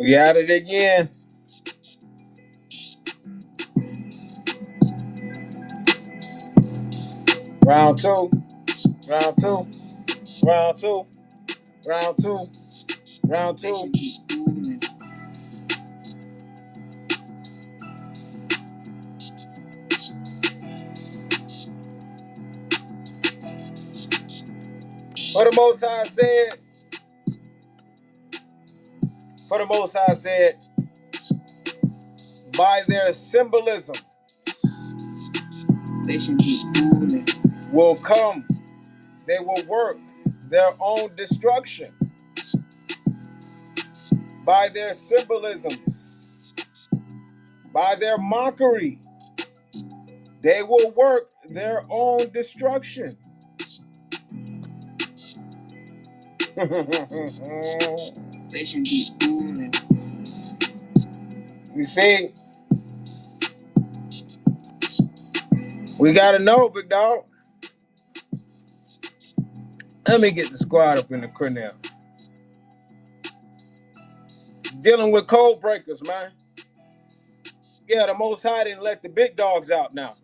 We at it again. Round two. Round two. Round two. Round two. Round two. For the Most High said, for the Most High said, by their symbolism will come, they will work their own destruction. By their symbolisms, by their mockery, they will work their own destruction. You see, we gotta know, big dog. Let me get the squad up in the Cornell. Dealing with code breakers, man. Yeah, the Most High didn't let the big dogs out now.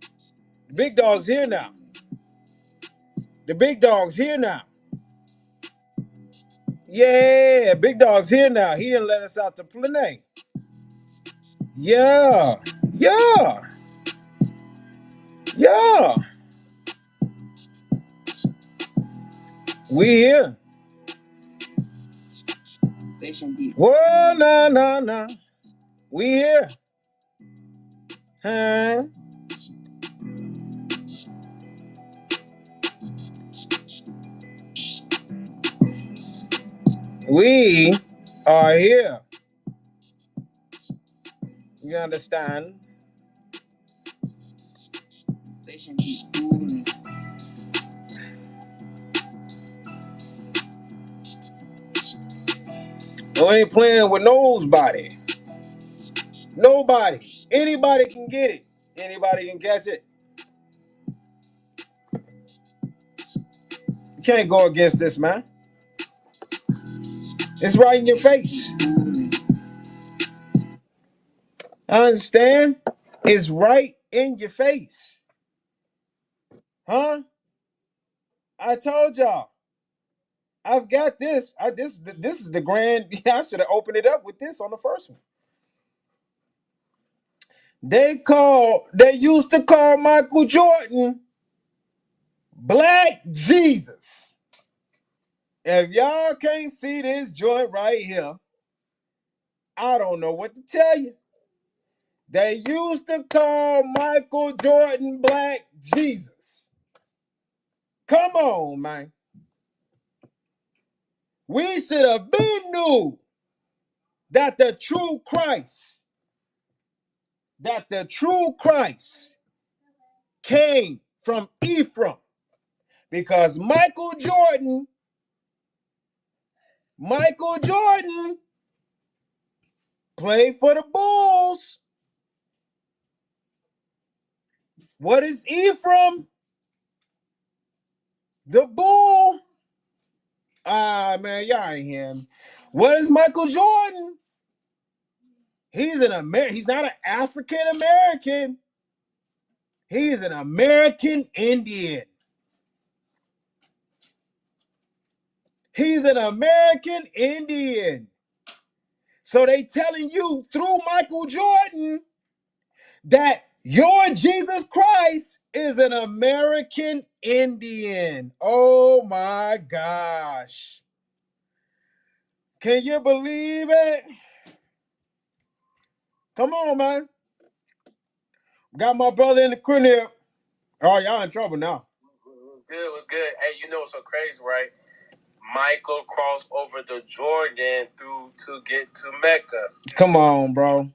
The big dog's here now. The big dog's here now. Yeah, big dog's here now. He didn't let us out to play. Yeah, yeah, yeah. We here. Whoa, nah. We here. Huh? We are here. You understand? We ain't playing with nobody. Nobody. Anybody can get it. Anybody can catch it. You can't go against this, man. It's right in your face. I understand. It's right in your face. Huh? I told y'all. I've got this. This is the grand. I should have opened it up with this on the first one. They used to call Michael Jordan Black Jesus. If y'all can't see this joint right here, I don't know what to tell you. They used to call Michael Jordan Black Jesus. Come on, man. We should have been knew that the true Christ came from Ephraim. Because Michael Jordan played for the Bulls. What is Ephraim? The Bull. Ah, man, y'all ain't him. What is Michael Jordan? He's He's not an African American. He's an American Indian. He's an American Indian. So they telling you through Michael Jordan that your Jesus Christ is an American Indian. Oh my gosh. Can you believe it? Come on, man. Got my brother in the crib. Oh, y'all in trouble now. What's good? What's good? Hey, you know what's so crazy, right? Michael crossed over the Jordan through to get to Mecca. Come on, bro.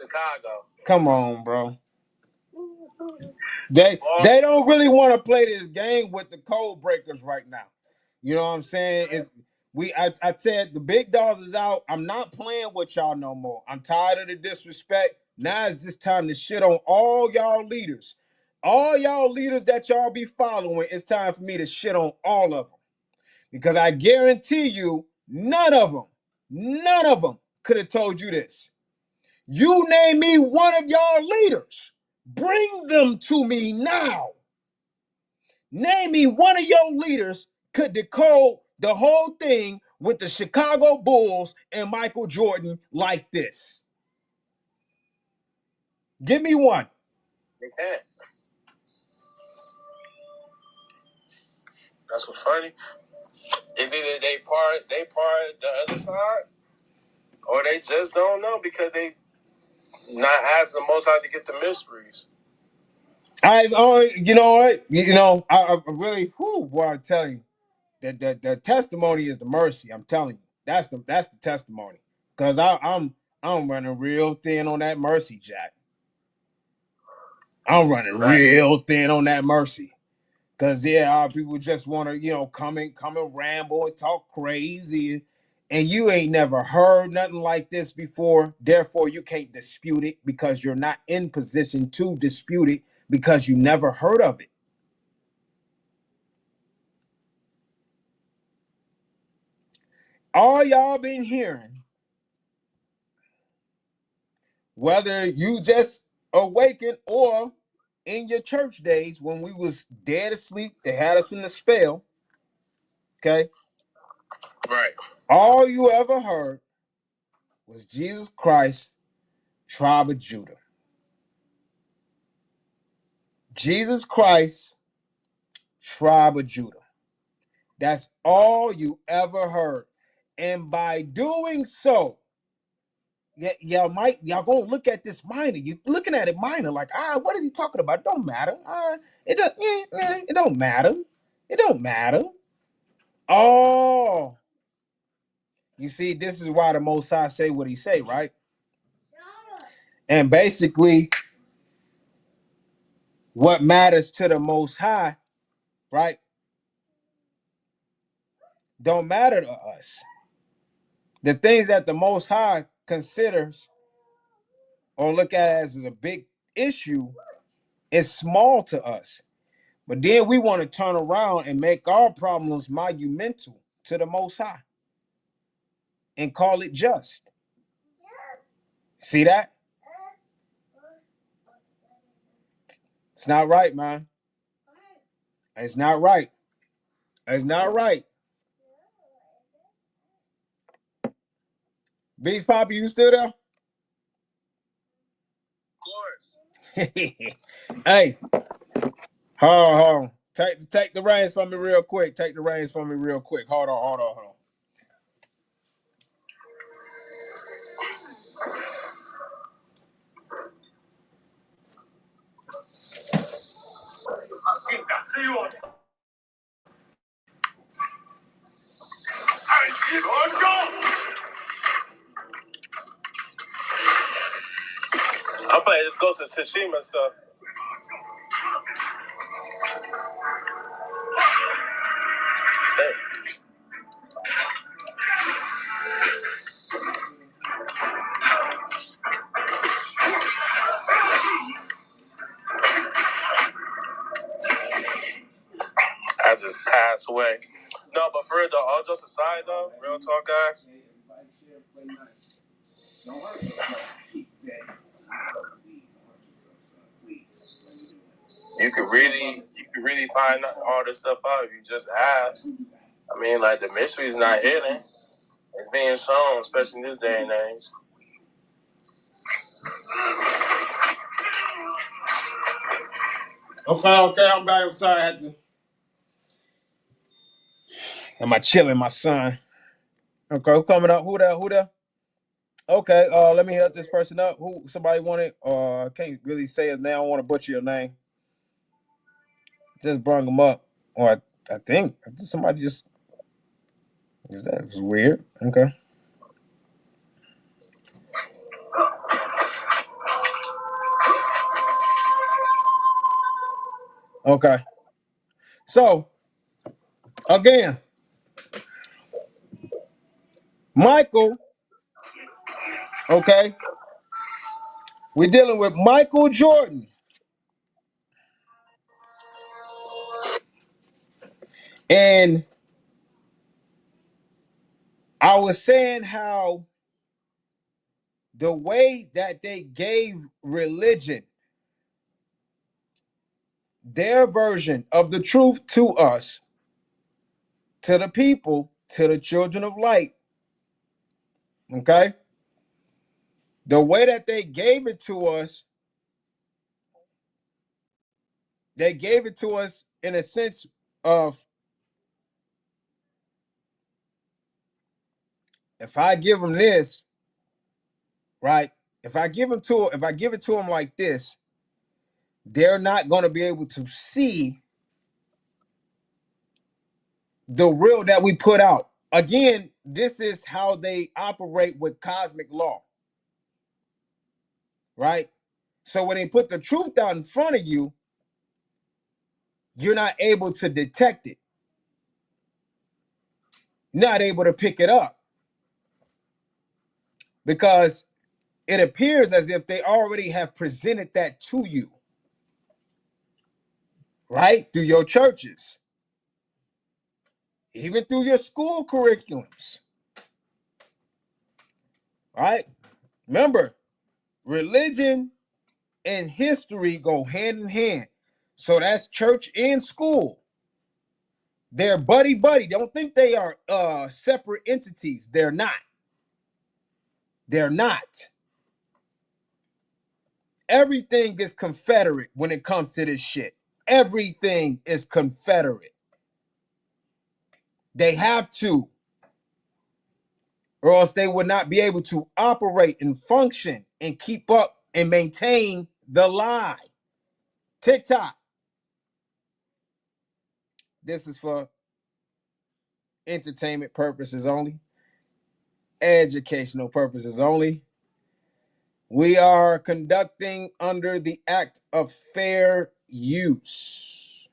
Chicago. Come on, bro. They don't really want to play this game with the code breakers right now. You know what I'm saying? I said the big dogs is out. I'm not playing with y'all no more. I'm tired of the disrespect. Now it's just time to shit on all y'all leaders. All y'all leaders that y'all be following, it's time for me to shit on all of them. Because I guarantee you, none of them could have told you this. You name me one of y'all leaders. Bring them to me now. Name me one of your leaders could decode the whole thing with the Chicago Bulls and Michael Jordan like this. Give me one. They can't. That's what's funny. Is either they part the other side, or they just don't know because they not asking the most out to get the mysteries. You know what? I really, boy, I'm telling you, the testimony is the mercy. I'm telling you, that's the testimony. Cause I'm running real thin on that mercy, Jack. I'm running real thin on that mercy. Cause people just want to, come and ramble and talk crazy, and you ain't never heard nothing like this before. Therefore, you can't dispute it because you're not in position to dispute it because you never heard of it. All y'all been hearing, whether you just awakened or in your church days when we was dead asleep, they had us in the spell. Okay. Right. All you ever heard was Jesus Christ, tribe of Judah. Jesus Christ, tribe of Judah. That's all you ever heard. And by doing so, y'all gonna look at this minor. You looking at it minor, like, what is he talking about? It don't matter. It don't matter. It don't matter. Oh, you see, this is why the Most High say what he say, right? And basically, what matters to the Most High, right, don't matter to us. The things that the Most High considers or look at as a big issue is small to us. But then we want to turn around and make our problems monumental to the Most High and call it just. See that? It's not right, man. It's not right. It's not right. Beast Poppy, you still there? Of course. Hey, hold on. Take the reins from me real quick. Take the reins from me real quick. Hold on. I'm playing this Ghost of Tsushima, so. I just passed away. No, but for real though, all jokes aside though, real talk, guys. You could really find all this stuff out if you just ask. I mean, like the mystery's not hidden; it's being shown, especially in this day and age. Okay, I'm back. I'm sorry. Am I chilling, my son? Okay, who coming up? Who there? Okay, let me help this person up. Who somebody wanted? I can't really say his name. I don't want to butcher your name. Just bring him up. Or I think somebody just that was weird. Okay. Okay. So again, Michael. Okay. We're dealing with Michael Jordan. And I was saying how the way that they gave religion, their version of the truth to us, to the people, to the children of light, okay? The way that they gave it to us, they gave it to us in a sense of, if I give them this, right? If I give it to them like this, they're not going to be able to see the real that we put out. Again, this is how they operate with cosmic law, right? So when they put the truth out in front of you, you're not able to detect it, not able to pick it up, because it appears as if they already have presented that to you, right? Through your churches, even through your school curriculums, right? Remember, religion and history go hand in hand. So that's church and school. They're buddy buddy. Don't think they are separate entities. They're not. They're not. Everything is confederate when it comes to this shit. Everything is confederate. They have to, or else they would not be able to operate and function and keep up and maintain the lie. TikTok. This is for entertainment purposes only, educational purposes only. We are conducting under the act of fair use.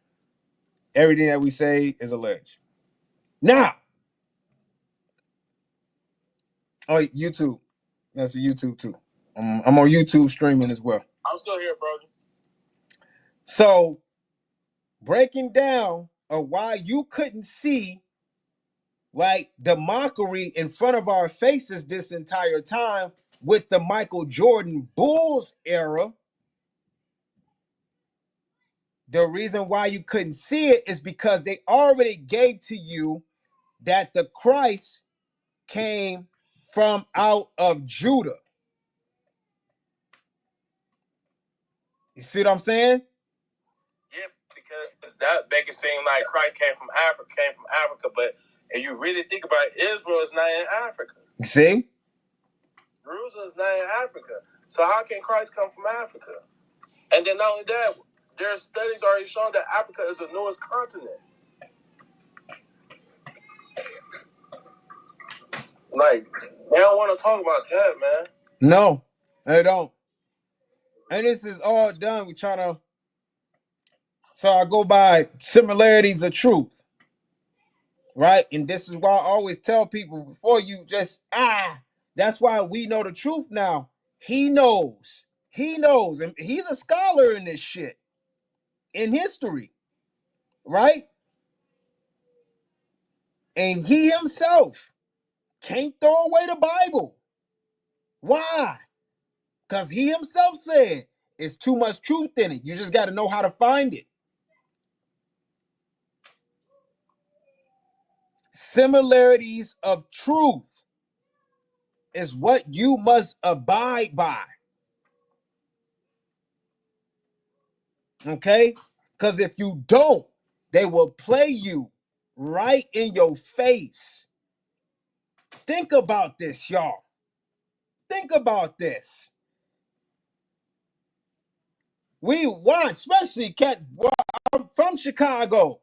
Everything that we say is alleged. Now, oh, YouTube. That's for YouTube too. I'm on YouTube streaming as well. I'm still here, bro. So, breaking down of why you couldn't see, right, the mockery in front of our faces this entire time with the Michael Jordan Bulls era. The reason why you couldn't see it is because they already gave to you that the Christ came from out of Judah. You see what I'm saying? Yeah, because that make it seem like Christ came from Africa, but if you really think about it, Israel is not in Africa. See? Jerusalem is not in Africa. So how can Christ come from Africa? And then not only that, there are studies already showing that Africa is the newest continent. Like, they don't want to talk about that, man. No, they don't. And this is all done. We trying to. So I go by similarities of truth, right? And this is why I always tell people before you just that's why we know the truth now. He knows, and he's a scholar in this shit, in history, right? And he himself can't throw away the Bible. Why? Because he himself said it's too much truth in it. You just got to know how to find it. Similarities of truth is what you must abide by. Okay? Because if you don't, they will play you right in your face. Think about this, y'all. Think about this. We watch, especially cats. I'm from Chicago.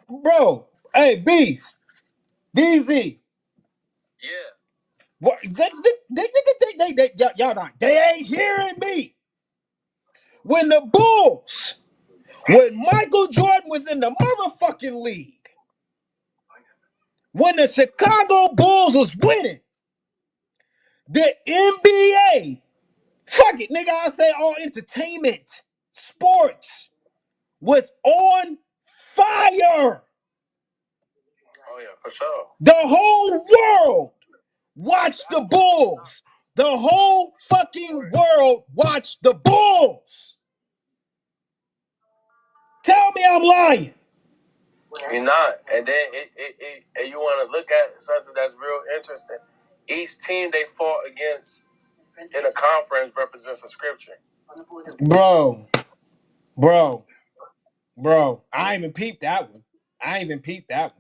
Bro, hey, Beast, DZ. Yeah. What? Y'all not. They ain't hearing me. When the Bulls, when Michael Jordan was in the motherfucking league, when the Chicago Bulls was winning, the NBA, fuck it, nigga, I say all entertainment, sports, was on fire. Oh, yeah, for sure. The whole world watched the Bulls. The whole fucking world watched the Bulls. Tell me I'm lying. You're not. And then and you want to look at something that's real interesting. Each team they fought against in a conference represents a scripture. Bro. I even peeped that one. I even peeped that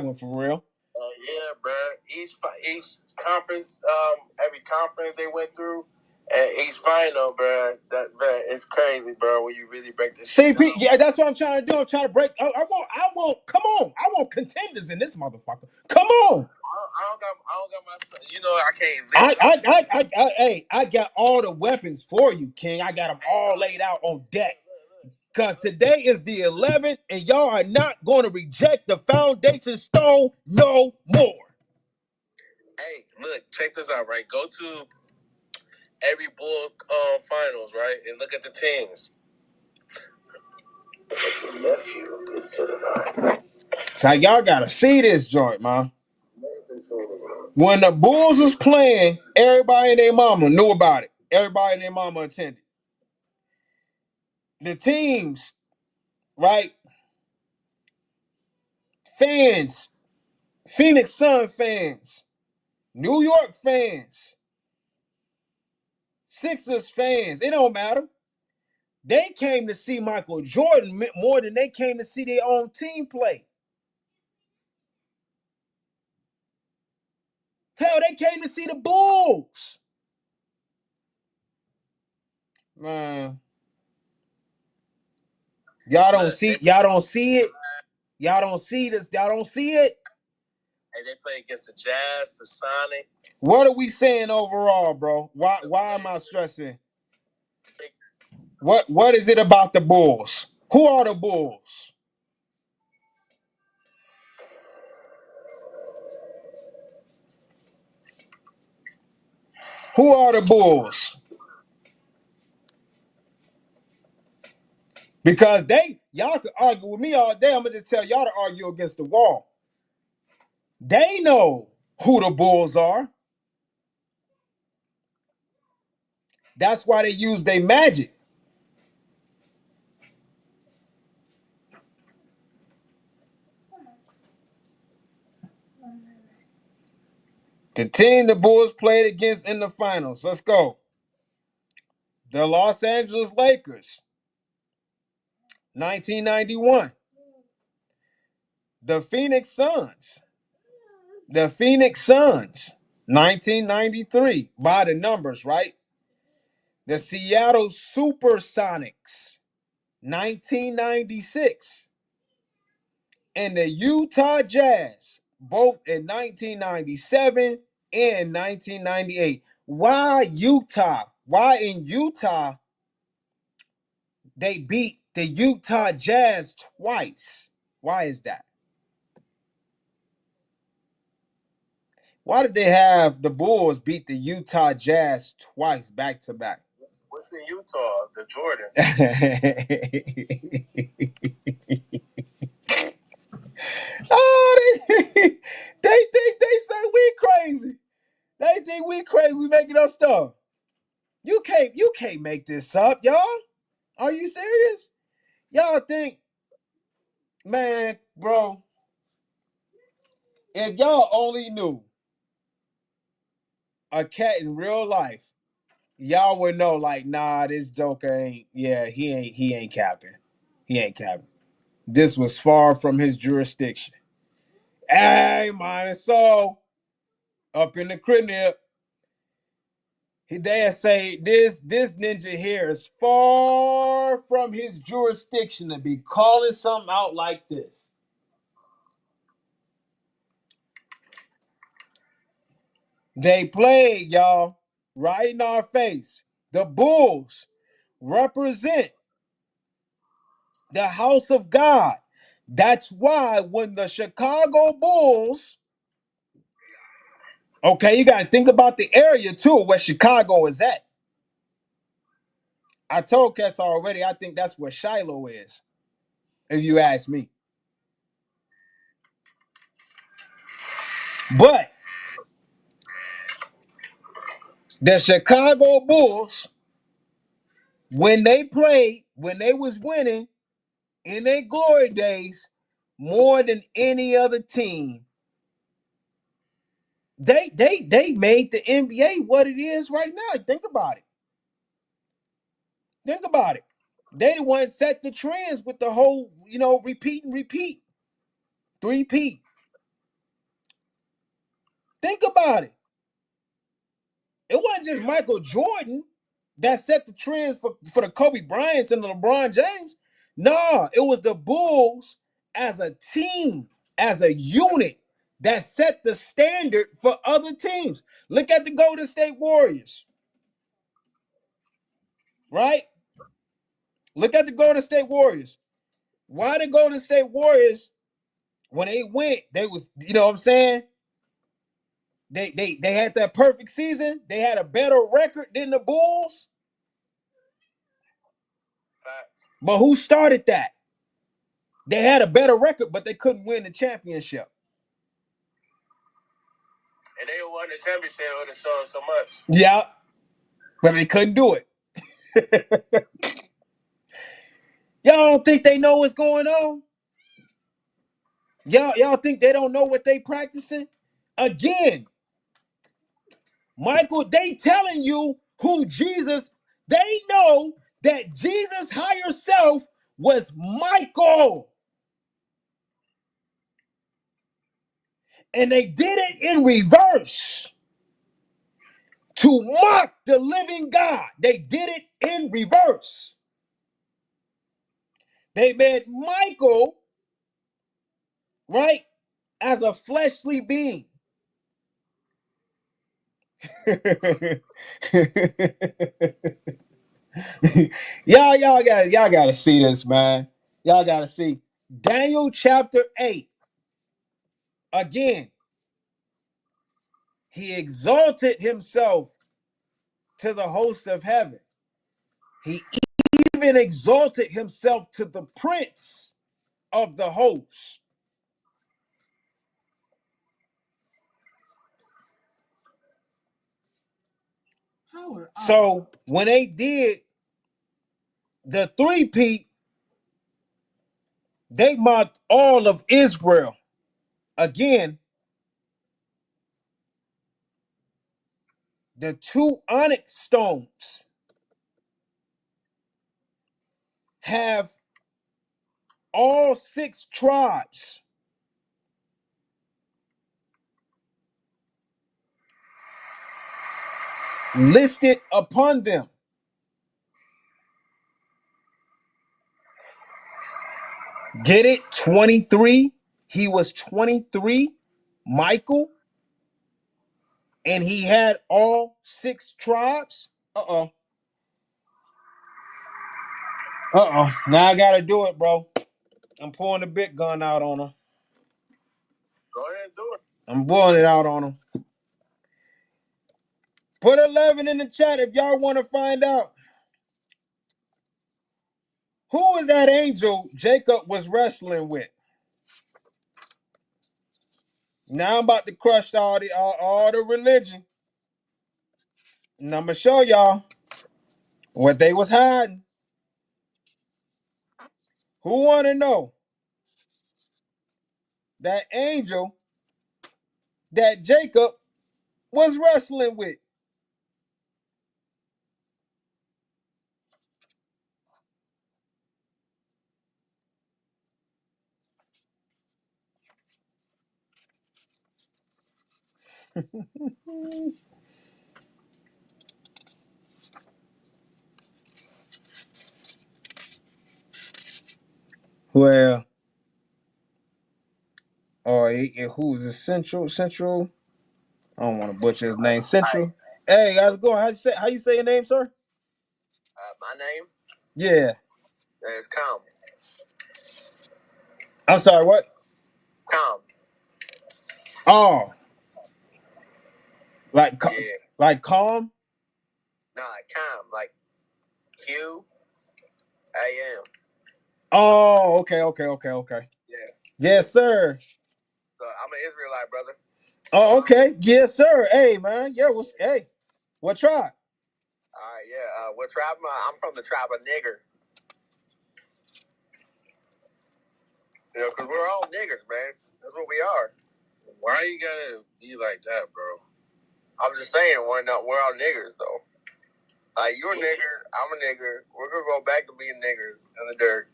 one for real. Yeah, bro. Each conference, every conference they went through, and each final, bro. It's crazy, bro. When you really break this. See, yeah, that's what I'm trying to do. I'm trying to break. I want. Come on. I want contenders in this motherfucker. Come on. I don't got my stuff. You know, I can't. I got all the weapons for you, King. I got them all laid out on deck. Because today is the 11th, and y'all are not going to reject the foundation stone no more. Hey, look, check this out, right? Go to every Bull finals, right? And look at the teams. Your nephew is to the 9. So y'all got to see this joint, man. When the Bulls was playing, everybody and their mama knew about it. Everybody and their mama attended. The teams, right? Fans, Phoenix Sun fans, New York fans, Sixers fans, it don't matter. They came to see Michael Jordan more than they came to see their own team play. Hell, they came to see the Bulls. Man. Y'all don't see it. Y'all don't see this. Y'all don't see it. Hey, they play against the Jazz, the Sonic. What are we saying overall, bro? Why am I stressing? What is it about the Bulls? Who are the Bulls? Who are the Bulls? Because y'all could argue with me all day. I'm gonna just tell y'all to argue against the wall. They know who the Bulls are. That's why they use their magic. The team the Bulls played against in the finals. Let's go. The Los Angeles Lakers, 1991. The Phoenix Suns, 1993. By the numbers, right? The Seattle Supersonics, 1996. And the Utah Jazz, both in 1997 and 1998. Why Utah? Why in Utah they beat the Utah Jazz twice? Why is that? Why did they have the Bulls beat the Utah Jazz twice back to back? What's in Utah? The Jordan. Oh, they think they say we crazy. They think we crazy. We making up stuff. You can't make this up, y'all. Are you serious? Y'all think, man, bro, if y'all only knew a cat in real life, y'all would know, like, nah, this Joker ain't, yeah, he ain't capping. He ain't capping. This was far from his jurisdiction. Hey, man, so up in the crib, they say this ninja here is far from his jurisdiction to be calling something out like this. They played, y'all, right in our face. The Bulls represent the house of God. That's why when the Chicago Bulls, okay, you got to think about the area too where Chicago is at. I told Kess already, I think that's where Shiloh is, if you ask me. But the Chicago Bulls, when they played, when they was winning in their glory days, more than any other team, they made the NBA what it is right now. Think about it. Think about it. They the ones set the trends with the whole, repeat and repeat, three-peat. Think about it. It wasn't just Michael Jordan that set the trends for the Kobe Bryants and the LeBron James. No, it was the Bulls as a team, as a unit that set the standard for other teams. Look at the Golden State Warriors, right? Look at the Golden State Warriors. Why the Golden State Warriors, when they went, they was, you know what I'm saying? They had that perfect season. They had a better record than the Bulls. Facts. But who started that? They had a better record, but they couldn't win the championship. And they won the championship, it would have shown so much. Yeah, but they couldn't do it. Y'all don't think they know what's going on? Y'all think they don't know what they practicing? Again, Michael, they telling you who Jesus, they know that Jesus' higher self was Michael. And they did it in reverse to mock the living God. They did it in reverse. They made Michael, right, as a fleshly being. y'all gotta see this, man. Y'all gotta see Daniel chapter 8. Again, he exalted himself to the host of heaven. He even exalted himself to the prince of the host. So when they did the three-peat, they mocked all of Israel. Again, the two onyx stones have all 6 tribes listed upon them. Get it? 23. He was 23, Michael, and he had all 6 tribes. Uh-oh. Now I gotta do it, bro. I'm pulling the big gun out on him. Go ahead and do it. I'm blowing it out on him. Put 11 in the chat if y'all want to find out. Who is that angel Jacob was wrestling with? Now I'm about to crush all the religion. And I'm gonna show y'all what they was hiding. Who want to know that angel that Jacob was wrestling with? Well, who's the Central? I don't want to butcher his name. Central. Hey, how's it going? How you say your name, sir? My name? Yeah. It's Calm. I'm sorry, what? Calm. Oh. Like Yeah. like calm? Nah, Calm. Like QAM. Oh, okay. Yeah. Yes, sir. So I'm an Israelite, brother. Oh, okay. Yes, sir. Hey, man. Yeah, what tribe? Yeah. What tribe? I'm from the tribe of nigger. You know, because we're all niggers, man. That's what we are. Why you gotta be like that, bro? I'm just saying, we're all niggers, though. Like, you're a nigger, I'm a nigger. We're gonna go back to being niggers in the dirt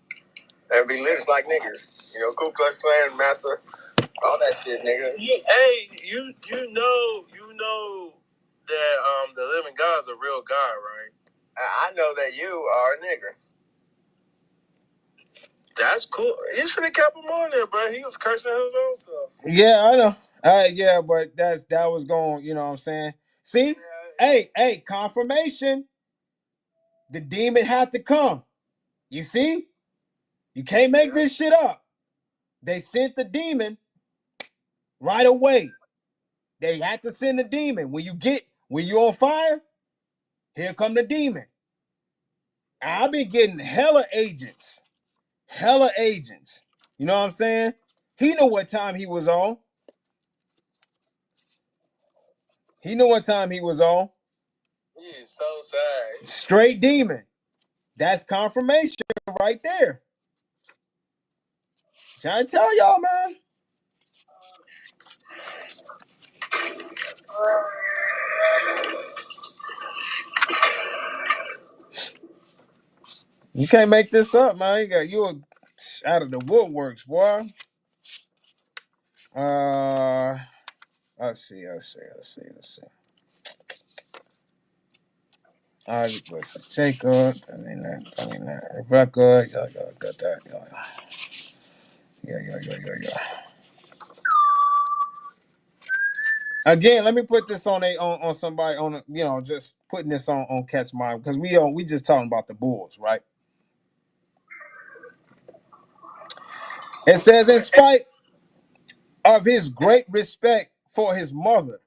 and be lynched like niggers. You know, Ku Klux Klan, Massa, all that shit, nigga. Hey, you know that the living God's a real God, right? I know that you are a nigger. That's cool. You should have kept him on there, bro. He was cursing his own self. Yeah, I know. Yeah, but that was going, you know what I'm saying? See? Yeah. Hey, confirmation. The demon had to come. You see? You can't make this shit up. They sent the demon right away. They had to send the demon. When you're on fire, here come the demon. I've been getting hella agents. Hella agents. You know what I'm saying? He knew what time he was on. He knew what time he was on. He is so sad. Straight demon. That's confirmation right there. Trying to tell y'all, man. You can't make this up, man. You out of the woodworks, boy. Let's see. Isaac versus Jacob. I mean that. Rebecca. Y'all got that. Yeah. Again, let me put this on somebody on just putting this on Catch Mind because we just talking about the Bulls, right? It says, in spite of his great respect for his mother,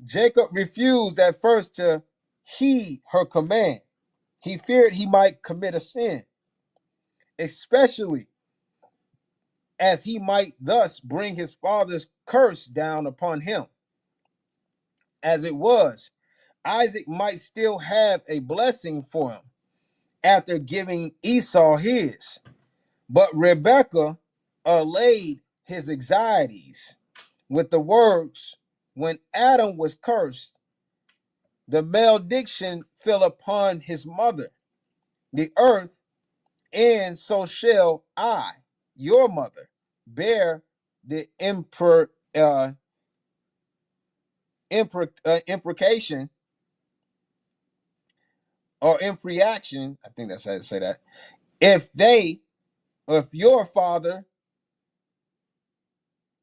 Jacob refused at first to heed her command. He feared he might commit a sin, especially as he might thus bring his father's curse down upon him. As it was, Isaac might still have a blessing for him after giving Esau his. But Rebekah allayed his anxieties with the words, when Adam was cursed, the malediction fell upon his mother, the earth, and so shall I, your mother, bear the imprecation or impreaction. I think that's how to say that. If your father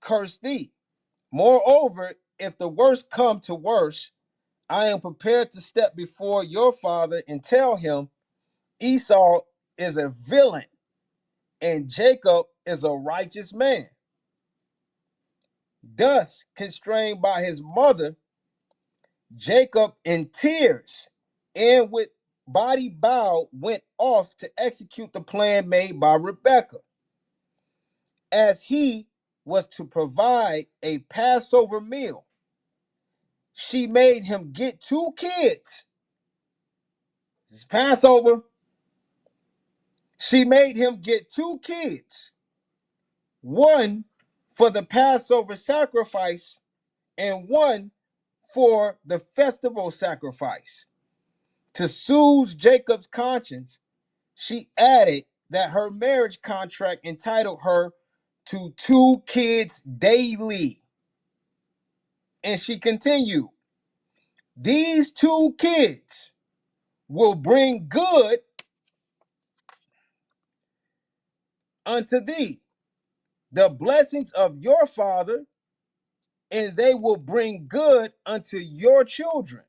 curse thee. Moreover, if the worst come to worst, I am prepared to step before your father and tell him Esau is a villain and Jacob is a righteous man. Thus, constrained by his mother, Jacob in tears and with body bowed went off to execute the plan made by Rebekah. As he was to provide a Passover meal, she made him get 2 kids. It's Passover. She made him get 2 kids, one for the Passover sacrifice and one for the festival sacrifice. To soothe Jacob's conscience, she added that her marriage contract entitled her to 2 kids daily. And she continued, these 2 kids will bring good unto thee, the blessings of your father, and they will bring good unto your children.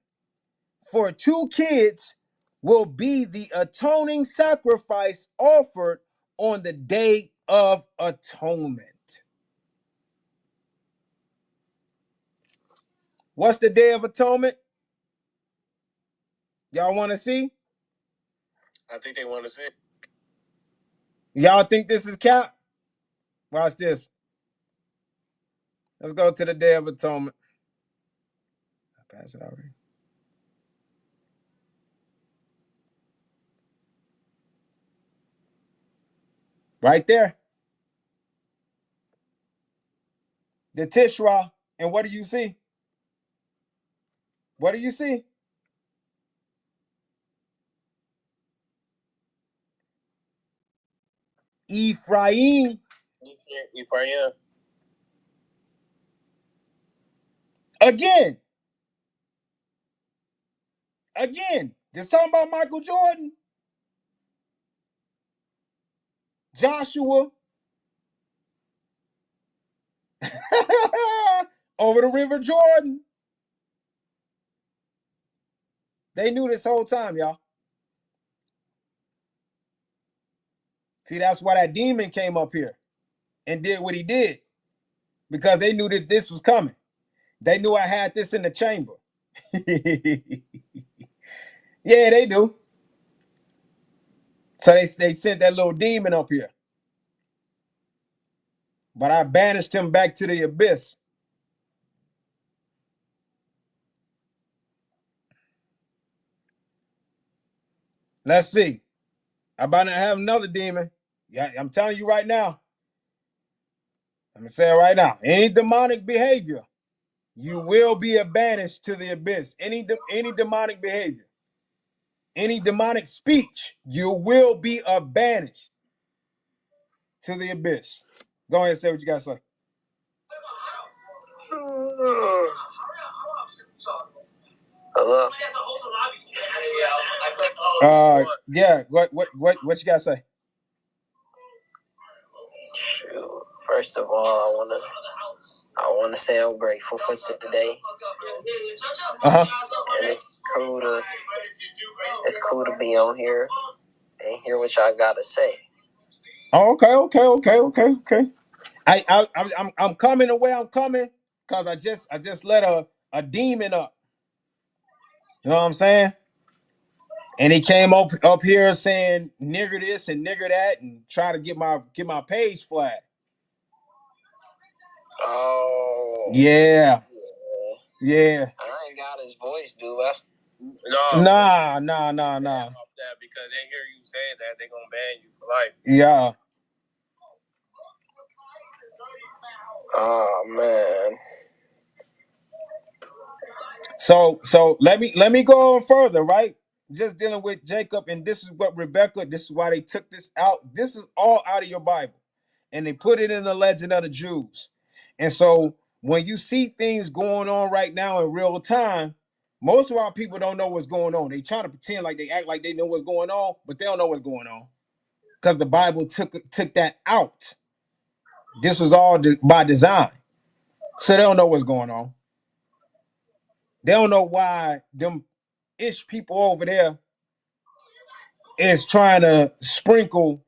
For 2 kids will be the atoning sacrifice offered on the day of atonement. What's the day of atonement? Y'all want to see? I think they want to see. Y'all think this is cap? Watch this. Let's go to the Day of Atonement. I passed it already. Right there. The Tishra. And what do you see? What do you see? Ephraim. Ephraim. Again. Just talking about Michael Jordan. Joshua. Over the River Jordan. They knew this whole time, y'all. See, that's why that demon came up here and did what he did. Because they knew that this was coming. They knew I had this in the chamber. Yeah, they do. So they sent that little demon up here. But I banished him back to the abyss. Let's see. I'm about to have another demon. Yeah, I'm telling you right now. I'm gonna say it right now. Any demonic behavior, you will be banished to the abyss. Any demonic behavior, any demonic speech, you will be banished to the abyss. Go ahead and say what you gotta say. Hello. Yeah. What you gotta say? Shoot. First of all, I wanna say I'm grateful for today. And it's cool to be on here and hear what y'all gotta say. Oh, okay. I'm coming the way I'm coming because I just let a demon up. You know what I'm saying? And he came up here saying nigger this and nigger that and try to get my page flagged. Oh. Yeah. I ain't got his voice, do I? No. Nah. That because they hear you saying that, they're gonna ban you for life. Yeah. Oh man. So let me go on further, right? Just dealing with Jacob, and this is what Rebecca, this is why they took this out. This is all out of your Bible. And they put it in the legend of the Jews. And so when you see things going on right now in real time, most of our people don't know what's going on. They try to pretend like they act like they know what's going on, but they don't know what's going on. Because the Bible took that out. This was all by design. So they don't know what's going on. They don't know why them ish people over there is trying to sprinkle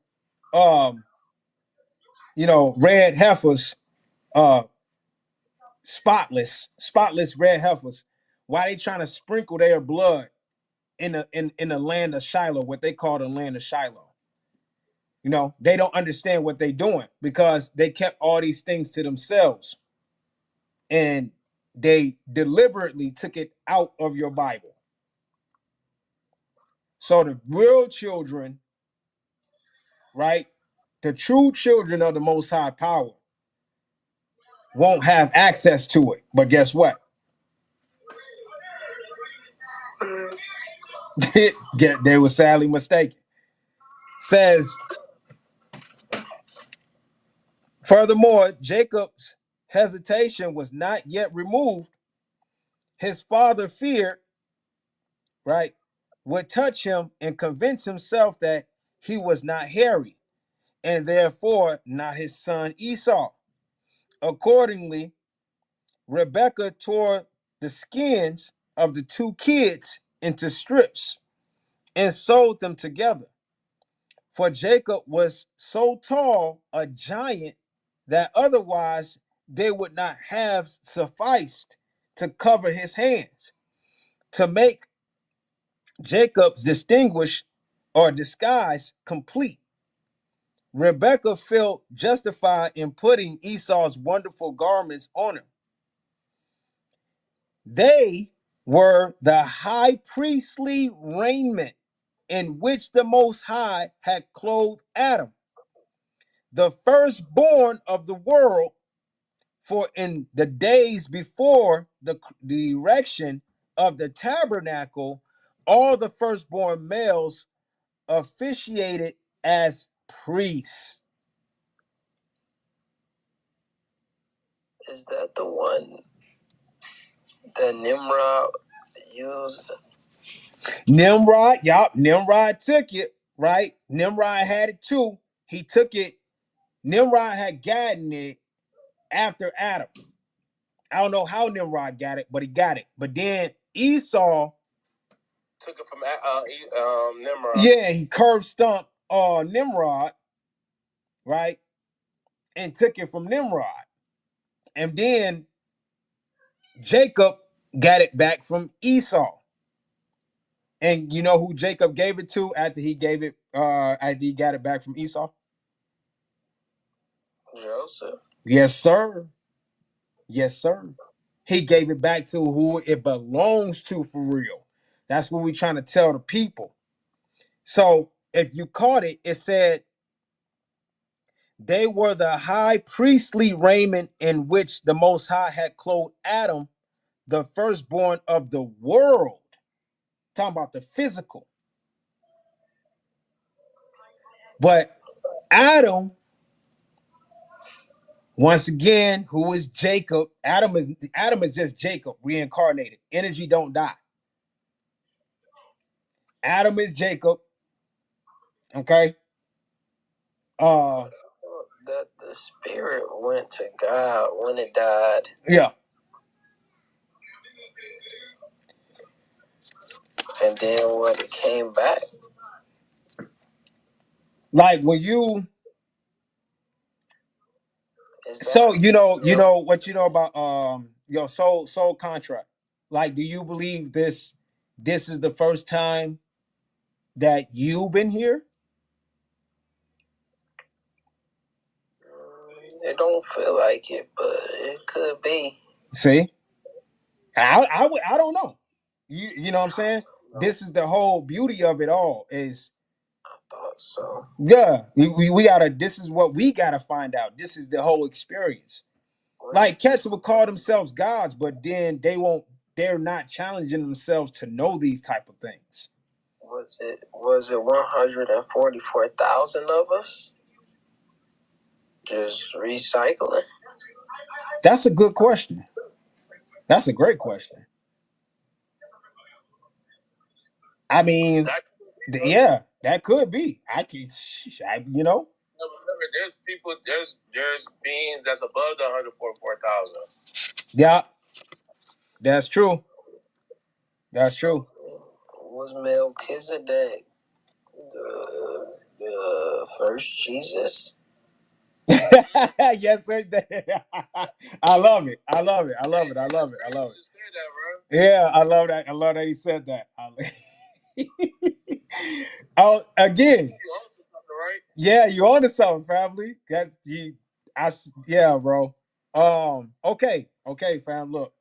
red heifers, spotless red heifers. Why they trying to sprinkle their blood in the land of Shiloh, what they call the land of Shiloh? You know, they don't understand what they're doing because they kept all these things to themselves. And they deliberately took it out of your Bible. So the real children, right? The true children of the Most High Power won't have access to it. But guess what? They were sadly mistaken. Says, furthermore, Jacob's hesitation was not yet removed. His father feared, right, would touch him and convince himself that he was not hairy and therefore not his son Esau. Accordingly, Rebekah tore the skins of the two kids into strips and sewed them together. For Jacob was so tall, a giant, that otherwise they would not have sufficed to cover his hands. To make Jacob's disguise complete, Rebekah felt justified in putting Esau's wonderful garments on him. They were the high priestly raiment in which the Most High had clothed Adam, the firstborn of the world. For in the days before the erection of the tabernacle, all the firstborn males officiated as priests. Is that the one that Nimrod used? Nimrod, yup, Nimrod took it, right? Nimrod had it too. He took it. Nimrod had gotten it after Adam. I don't know how Nimrod got it, but he got it. But then Esau took it from Nimrod. Yeah, he curved stumped Nimrod, right? And took it from Nimrod. And then Jacob got it back from Esau. And you know who Jacob gave it to after he got it back from Esau? Joseph. Yes, sir. Yes, sir. He gave it back to who it belongs to for real. That's what we're trying to tell the people. So if you caught it, it said they were the high priestly raiment in which the Most High had clothed Adam, the firstborn of the world. Talking about the physical. But Adam, once again, who is Jacob? Adam is just Jacob reincarnated. Energy don't die. Adam is Jacob. Okay. That the spirit went to God when it died. Yeah. And then when it came back. Like when you you know what you know about your soul contract. Like, do you believe this is the first time that you've been here? It don't feel like it, but it could be. See, I don't know. You know what I'm saying? This is the whole beauty of it all. Is I thought so. Yeah, we gotta. This is what we gotta find out. This is the whole experience. Like cats will call themselves gods, but then they won't. They're not challenging themselves to know these type of things. Was it 144,000 of us just recycling? That's a good question. That's a great question. I mean, yeah, that could be. You know. There's beings that's above the 144,000. Yeah, that's true. That's true. Was Melchizedek the first Jesus? Yes, sir. I love it. I love it. I love it. I love it. I love it. Yeah, I love that. I love that he said that. Oh, again. Yeah, you onto something, family. That's he. Yeah, bro. Okay, fam. Look.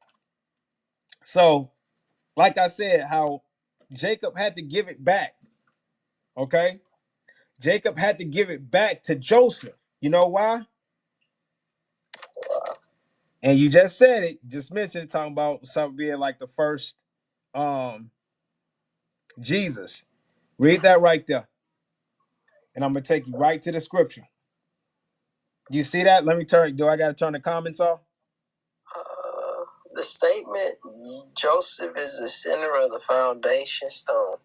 So, like I said, how Jacob had to give it back. Okay, Jacob had to give it back to Joseph. You know why? And you just said it, just mentioned it, talking about something being like the first Jesus. Read that right there. And I'm gonna take you right to the scripture. You see that? Let me turn. Do I gotta turn the comments off? The statement, Joseph is the center of the foundation stone.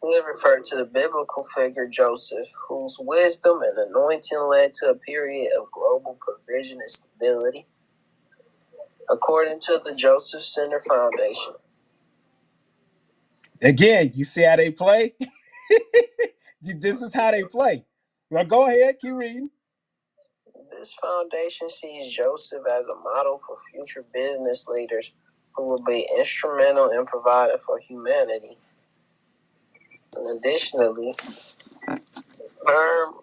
He referred to the biblical figure Joseph, whose wisdom and anointing led to a period of global provision and stability. According to the Joseph Center Foundation. Again, you see how they play? This is how they play. Well, go ahead, keep reading. This foundation sees Joseph as a model for future business leaders who will be instrumental in providing for humanity. And additionally, the term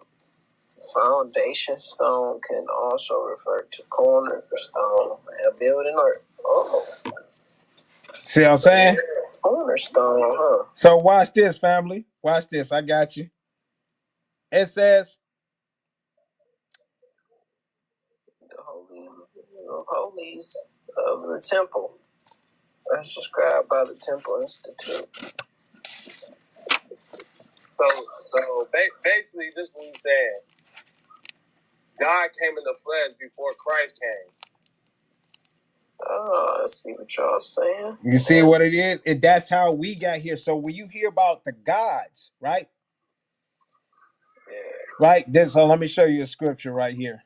foundation stone can also refer to cornerstone, a building or Oh. See what I'm saying? Cornerstone, huh? So watch this, family. Watch this. I got you. It says, The holies of the temple, as described by the Temple Institute. So basically, this is what he's saying. God came in the flesh before Christ came. Oh, I see what y'all saying. you see what it is? That's how we got here. So when you hear about the gods, right? Yeah. Right. So let me show you a scripture right here.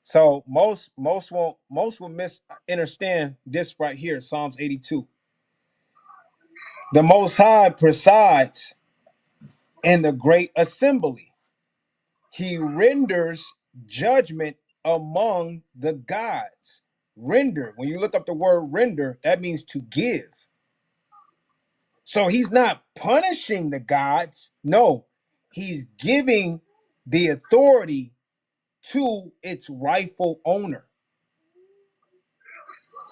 So most will misunderstand this right here, Psalms 82. The Most High presides in the great assembly. He renders judgment among the gods. Render, when you look up the word render, that means to give. So he's not punishing the gods. No, he's giving the authority to its rightful owner.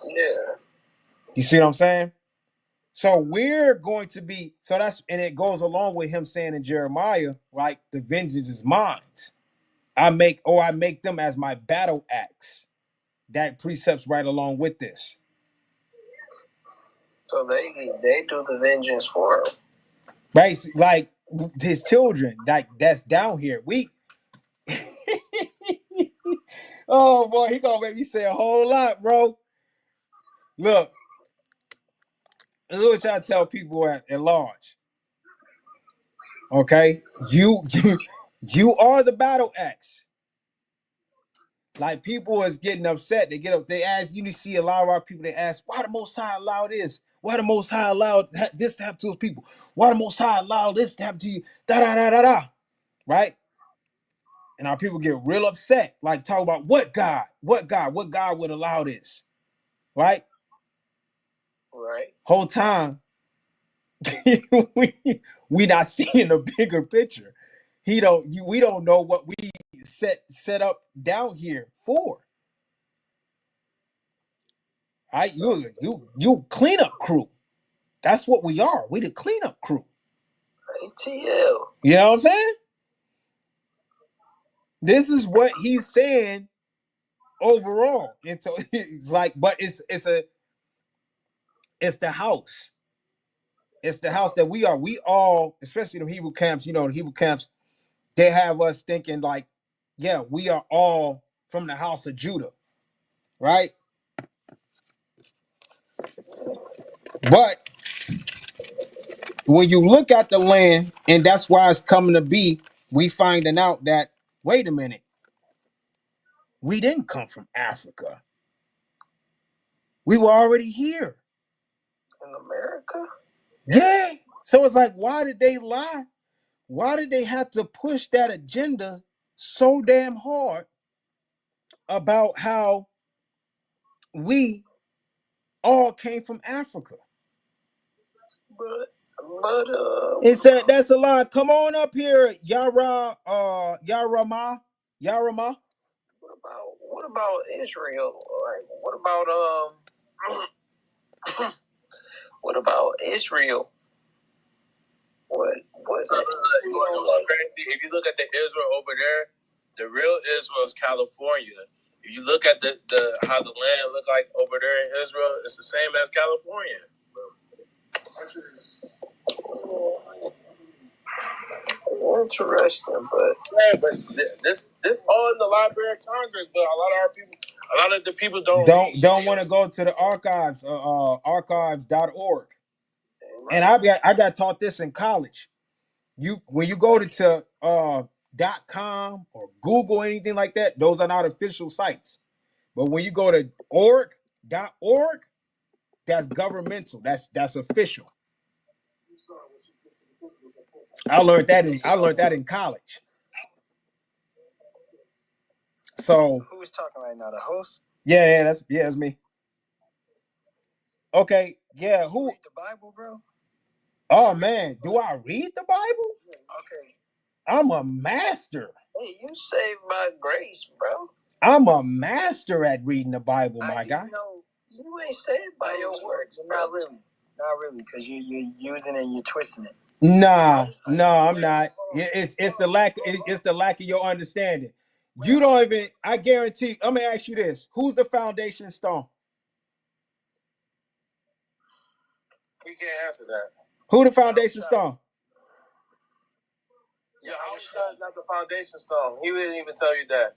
Yeah. You see what I'm saying? So we're going to be, so that's, and it goes along with him saying in Jeremiah, right? The vengeance is mine. I make them as my battle axe. That precepts right along with this. So they do the vengeance for him. Right? Like his children, like that's down here. We oh boy, he gonna make me say a whole lot, bro. Look, this is what y'all tell people at large. Okay, you are the battle axe. Like people is getting upset. They get up. They ask. You see a lot of our people. They ask, why the Most High allowed this? Why the Most High allowed this to happen to his people? Why the Most High allowed this to happen to you? Da da da da da. Right? And our people get real upset. Like talk about what God would allow this? Right? Right. Whole time we not seeing the bigger picture. We don't know what we set up down here for. Right? You cleanup crew. That's what we are. We the cleanup crew. ATL. You know what I'm saying? This is what he's saying overall. And so it's like, but it's the house. It's the house that we are. We all, especially the Hebrew camps, the Hebrew camps, they have us thinking like, yeah, we are all from the house of Judah. Right? But when you look at the land, and that's why it's coming to be, we finding out that, wait a minute, we didn't come from Africa. We were already here. In America? Yeah. So it's like, why did they lie? Why did they have to push that agenda so damn hard about how we all came from Africa? But it said that's a lie. Come on up here, Yarama. What about Israel? Like, what about Israel? What was it? You know what's crazy? If you look at the Israel over there, the real Israel is California. If you look at the how the land look like over there in Israel, it's the same as California. Interesting, but this all in the Library of Congress, but a lot of the people don't want to go to the archives, archives.org. Right. And I got taught this in college. When you go to .com or Google or anything like that, those are not official sites. But when you go to .org, that's governmental. That's official. I learned that in college. So who's talking right now? The host? Yeah, it's me. Okay, yeah. Who? Read the Bible, bro? Oh man, do I read the Bible? Okay. I'm a master. Hey, you saved by grace, bro. I'm a master at reading the Bible, my guy. You ain't say it by your words. Not really. Not really, because you're using it and you're twisting it. Nah, no, I'm not. It's the lack of your understanding. You don't even. I guarantee. Let me ask you this: who's the foundation stone? He can't answer that. Who the foundation stone? Yahushua is not the foundation stone. He wouldn't even tell you that.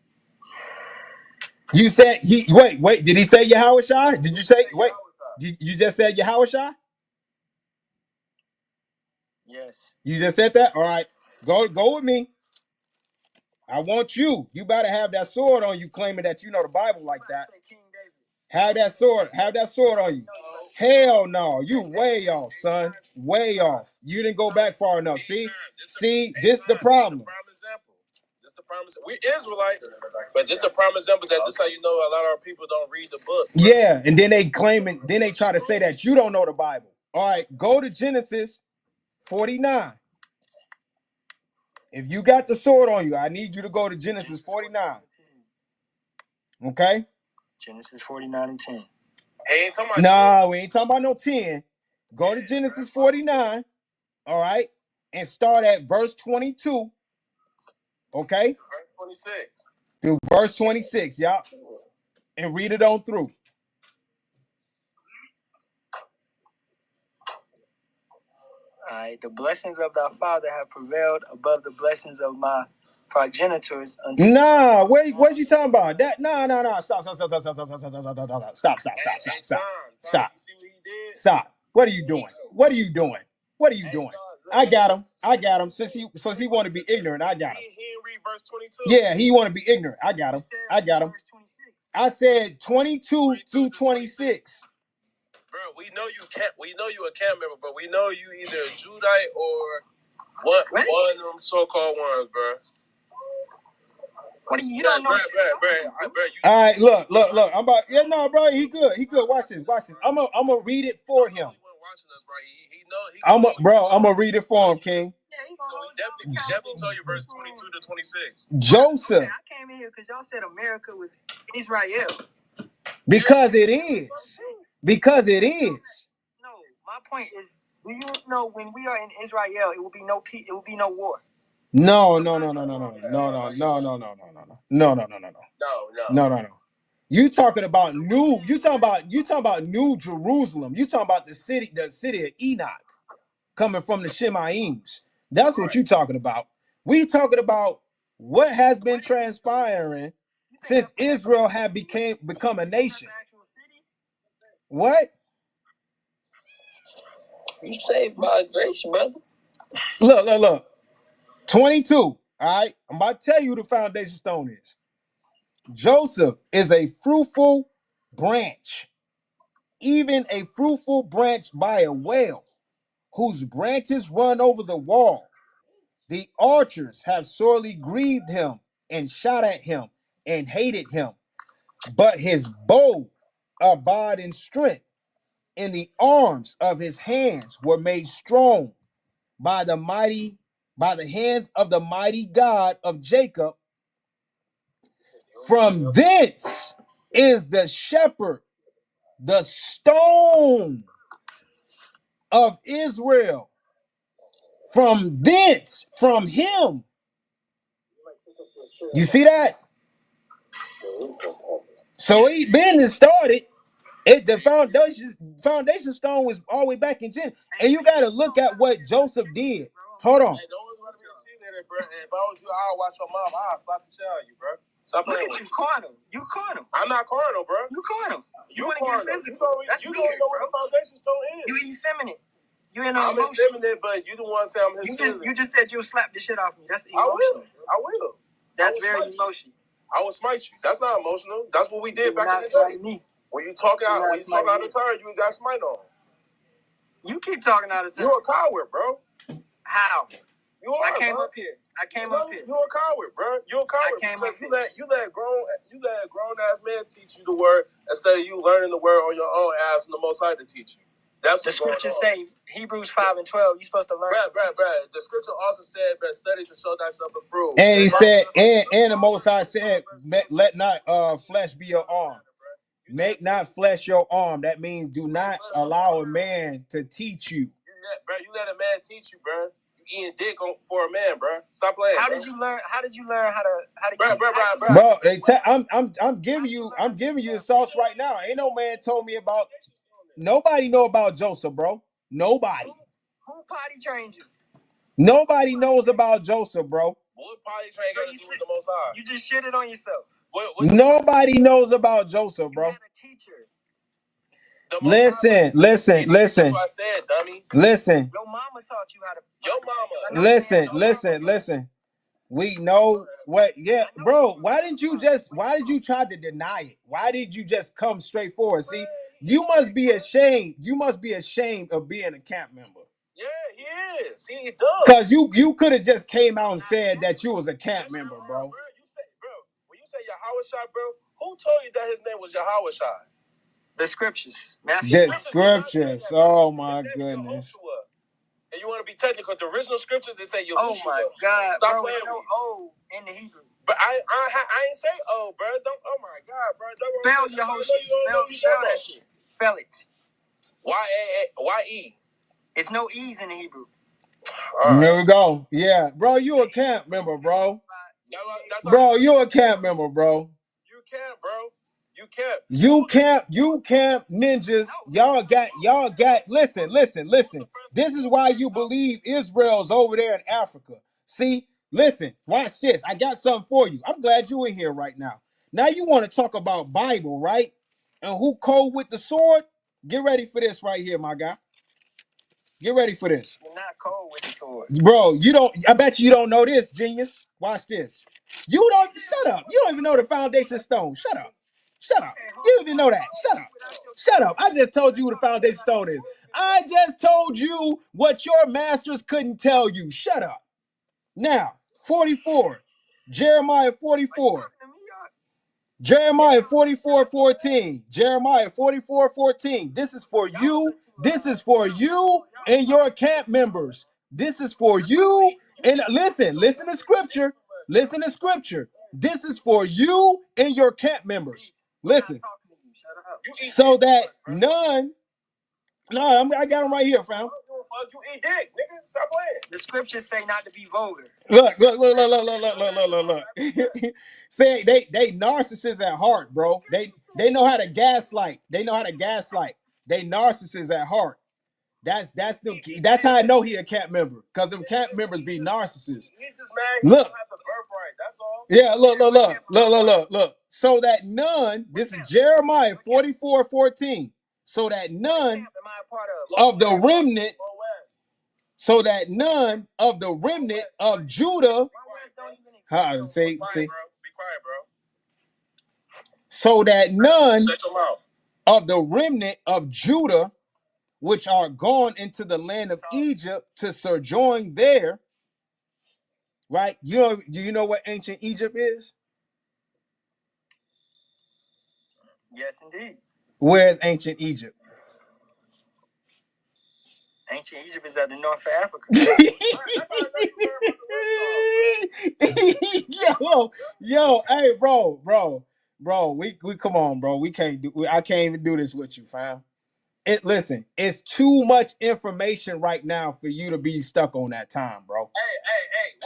You said he. Wait. Did he say Yahushua? Did you say wait? You just said Yahushua? Yes. You just said that. All right, go with me. I want you. You better have that sword on you, claiming that you know the Bible like that. Have that sword. Have that sword on you. Hell no. You way off, son. Way off. You didn't go back far enough. See, this is the problem. This is the prime example. We Israelites, but this is the prime example that this is how you know a lot of our people don't read the book. Bro. Yeah, and then they claim it. Then they try to say that you don't know the Bible. All right, go to Genesis 49. If you got the sword on you, I need you to go to Genesis 49. Okay? Genesis 49 and 10. Hey, nah, we ain't talking about no 10. Go to Genesis 49, all right, and start at verse 22. Okay? Verse 26. Through verse 26, y'all. And read it on through. All right. The blessings of thy father have prevailed above the blessings of my progenitors until. Nah, what you talking about? That nah. Stop. Stop. What are you doing? I got him. Since he want to be ignorant, I got him. He didn't read verse 22. Yeah, he want to be ignorant. I got him. I said 22 through 26. Bro, we know you can't. We know you a camp member, but we know you either a Judite or one of them so-called ones, bro. What do you don't know? All right, look. I'm about. Yeah, no, bro. He good. Watch this. I'm gonna read it for him. I'm gonna read it for him, King. We definitely told you verse 22 to 26. Joseph. I came in here because y'all said America was Israel. Because it is. No, my point is, do you know when we are in Israel, it will be no peace, it will be no war. No. You talking about new Jerusalem. You talking about the city of Enoch coming from the Shemaims. That's what you talking about. We talking about what has been transpiring since Israel had become a nation. What? You saved by grace, brother. Look. 22. All right. I'm about to tell you who the foundation stone is. Joseph is a fruitful branch, even a fruitful branch by a well, whose branches run over the wall. The archers have sorely grieved him and shot at him and hated him, but his bow abode in strength, and the arms of his hands were made strong by the hands of the mighty God of Jacob. From thence is the shepherd, the stone of Israel. From him. You see that? So he been started. The foundation stone was all the way back in Genesis. And you got to look at what Joseph did. Hold on. If I was you, I'll watch your mouth. I'll slap the shit out of you, bro. Stop playing. Look at you, carnal. You carnal. I'm not carnal, bro. You carnal. You want to get physical. That's weird, don't know what the foundation stone is. You effeminate. You in I'm effeminate, but you the one say I'm his. You just said you'll slap the shit off me. That's emotional. I will. That's very emotional. I will smite you. That's not emotional. That's what we did back in the day. When you talk out of turn, you got smite on. You keep talking out of turn. You're a coward, bro. How? I came up here. You're a coward, bro. You're a coward because you let grown ass men teach you the word instead of you learning the word on your own ass and the Most High to teach you. That's the scripture say Hebrews 5 and 12. You're supposed to learn. Bruh. The scripture also said, "But study to show thyself approved." And he said, and the Most High said, "Let not flesh be your arm." Make not flesh your arm. That means do not allow a man to teach you. Bro, you let a man teach you, bro. You eating dick for a man, bro. Stop playing. How bro. did you learn? How did you learn how to? Bro, I'm giving you the sauce right now. Ain't no man told me about. Nobody know about Joseph, bro. Nobody. Who potty trained you? Nobody knows about Joseph, bro. What potty train got to do with the Most High? You just shitted on yourself. Nobody knows about Joseph, bro. You had a teacher. Listen. What I said, dummy. Listen. Your mama taught you how to. Your mama. Listen. We know what, yeah, bro. Why did you try to deny it? Why did you just come straight forward? See, you must be ashamed. You must be ashamed of being a camp member. Yeah, he is. He does. Because you could have just came out and said that you was a camp member, bro. When you say Yahawashi, bro, who told you that his name was Yahawashi? The scriptures. Matthew. The scriptures. Oh my goodness. And you want to be technical, the original scriptures, they say Yahushua. Oh my God, Stop bro, playing it's no with me. O in the Hebrew. But I ain't say bro. Don't. Oh my God, bro. Spell Yahushua. Spell that shit. Spell it. Y-E. It's no E's in the Hebrew. There we go. Yeah, bro, you a camp member, bro. Bro, you a camp member, bro. You camp, bro. You camp ninjas. Y'all got. Listen. This is why you believe Israel's over there in Africa. See, listen, watch this. I got something for you. I'm glad you in here right now. Now you want to talk about Bible, right? And who cold with the sword? Get ready for this right here, my guy. Get ready for this. You're not cold with the sword. Bro, you don't. I bet you don't know this, genius. Watch this. You don't. Shut up. You don't even know the foundation stone. Shut up. You don't even know that. Shut up. I just told you who the foundation stone is. I just told you what your masters couldn't tell you. Shut up. Now, 44. Jeremiah 44. Jeremiah 44:14. Jeremiah 44:14. This is for you. This is for you and your camp members. This is for you. And listen to scripture. Listen to scripture. This is for you and your camp members. Listen. So that none. No, I got them right here, fam. You eat dick, nigga. Stop playing. The scriptures say not to be vulgar. Look. Say they narcissists at heart, bro. They know how to gaslight. They narcissists at heart. That's how I know he a camp member. Because them camp members be narcissists. Look. That's all. Yeah, look. So that none, this is Jeremiah 44:14. So that none of the remnant. So that none of the remnant of Judah, see, be quiet, bro. So that none of the remnant of Judah, which are gone into the land of Egypt to sojourn there, right? Do you know what ancient Egypt is? Yes, indeed. Where is ancient Egypt? Ancient Egypt is at the north of Africa. yo, hey, bro. We come on, bro. I can't even do this with you, fam. Listen, it's too much information right now for you to be stuck on that time, bro. Hey.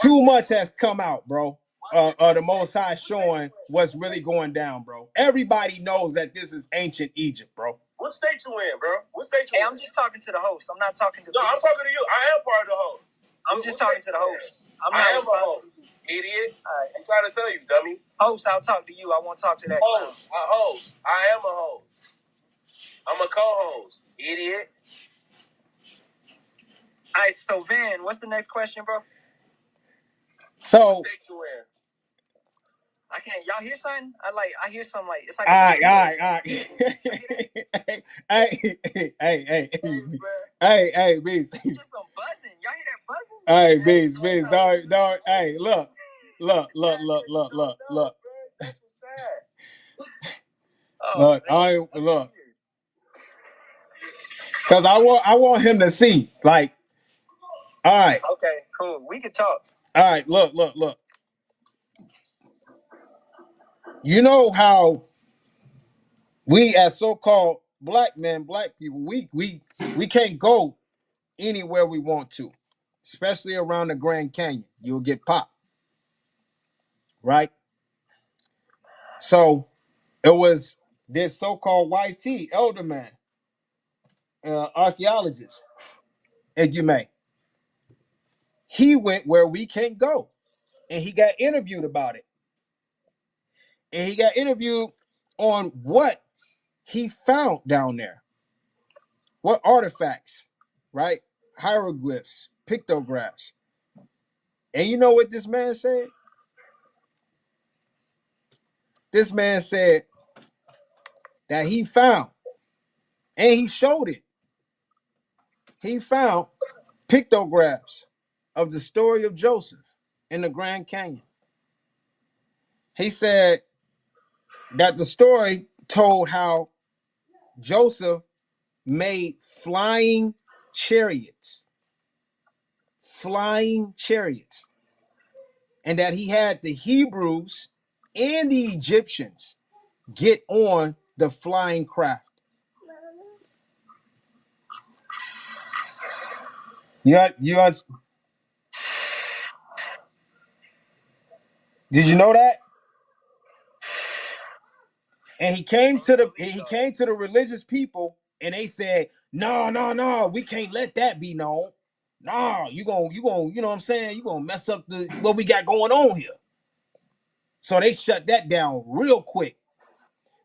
Too much has come out, bro. The Most High showing what's really going down, bro. Everybody knows that this is ancient Egypt, bro. What state you in, bro? Hey, I'm just talking to the host. I'm not talking to No, I'm talking to you. I am part of the host. I'm just talking to the host. I am a host. Idiot. All right. I'm trying to tell you, dummy. Host, I'll talk to you. I won't talk to that host. I am a host. I'm a co-host. Idiot. All right, so Van, what's the next question, bro? So what state you in? I can't. Y'all hear something? I hear something like it's like. All right. Hey, Beast. It's just some buzzing. Y'all hear that buzzing? Hey, Beast. Sorry. Hey, look. That's what's sad. Look. Because I want him to see. Like, all right. Okay, cool. We can talk. All right, look. You know how We as so-called black men, black people, we can't go anywhere we want to, especially around the Grand Canyon. You'll get popped, right? So it was this so-called YT elder man, archaeologist, if you may. He went where we can't go, and he got interviewed about it. And he got interviewed on what he found down there, what artifacts, right? Hieroglyphs, pictographs. And you know what this man said? This man said that he found, and he showed it. He found pictographs of the story of Joseph in the Grand Canyon. He said that the story told how Joseph made flying chariots, and that he had the Hebrews and the Egyptians get on the flying craft. Did you know that? And he came to the religious people, and they said, no, we can't let that be known. No, you know what I'm saying? You gonna mess up what we got going on here. So they shut that down real quick.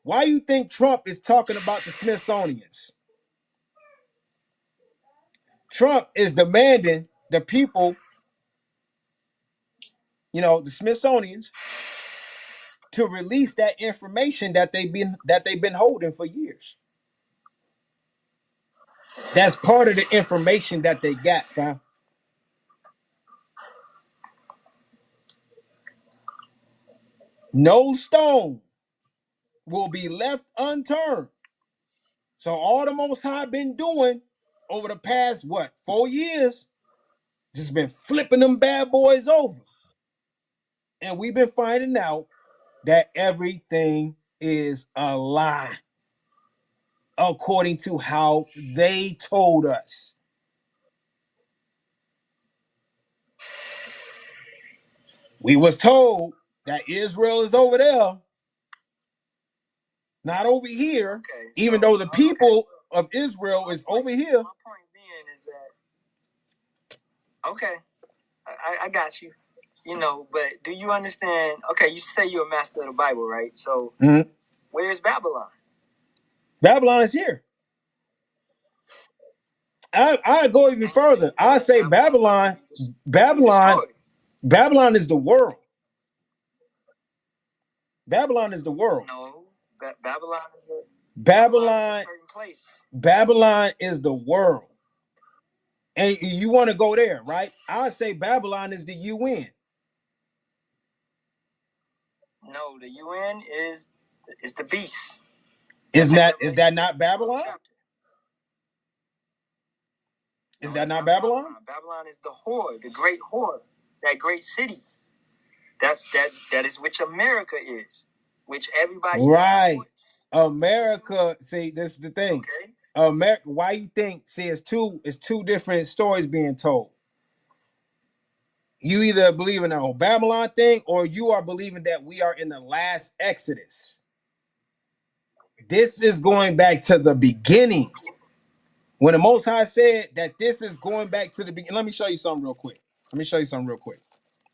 Why you think Trump is talking about the Smithsonians? Trump is demanding the people, the Smithsonians, to release that information that they've been holding for years. That's part of the information that they got, fam. No stone will be left unturned. So all the Most High been doing over the past 4 years, just been flipping them bad boys over. And we've been finding out that everything is a lie, according to how they told us. We was told that Israel is over there, not over here, even though the people of Israel is over here. My point being is that, okay, I got you, but do you understand? Okay, you say you're a master of the Bible, right? So where's Babylon? Babylon is here. I go even further. I say Babylon is the world. Babylon is the world. No, Babylon is a certain place. Babylon is the world. And you want to go there, right? I say Babylon is the UN. No, the UN is the beast. Is that not Babylon? Is that not Babylon? Babylon is the whore, the great whore, that great city. That is which America is, which everybody supports. America, see, this is the thing. Okay. America, why you think? See, it's two different stories being told. You either believe in the whole Babylon thing, or you are believing that we are in the last Exodus. This is going back to the beginning. When the Most High said that this is going back to the beginning. Let me show you something real quick.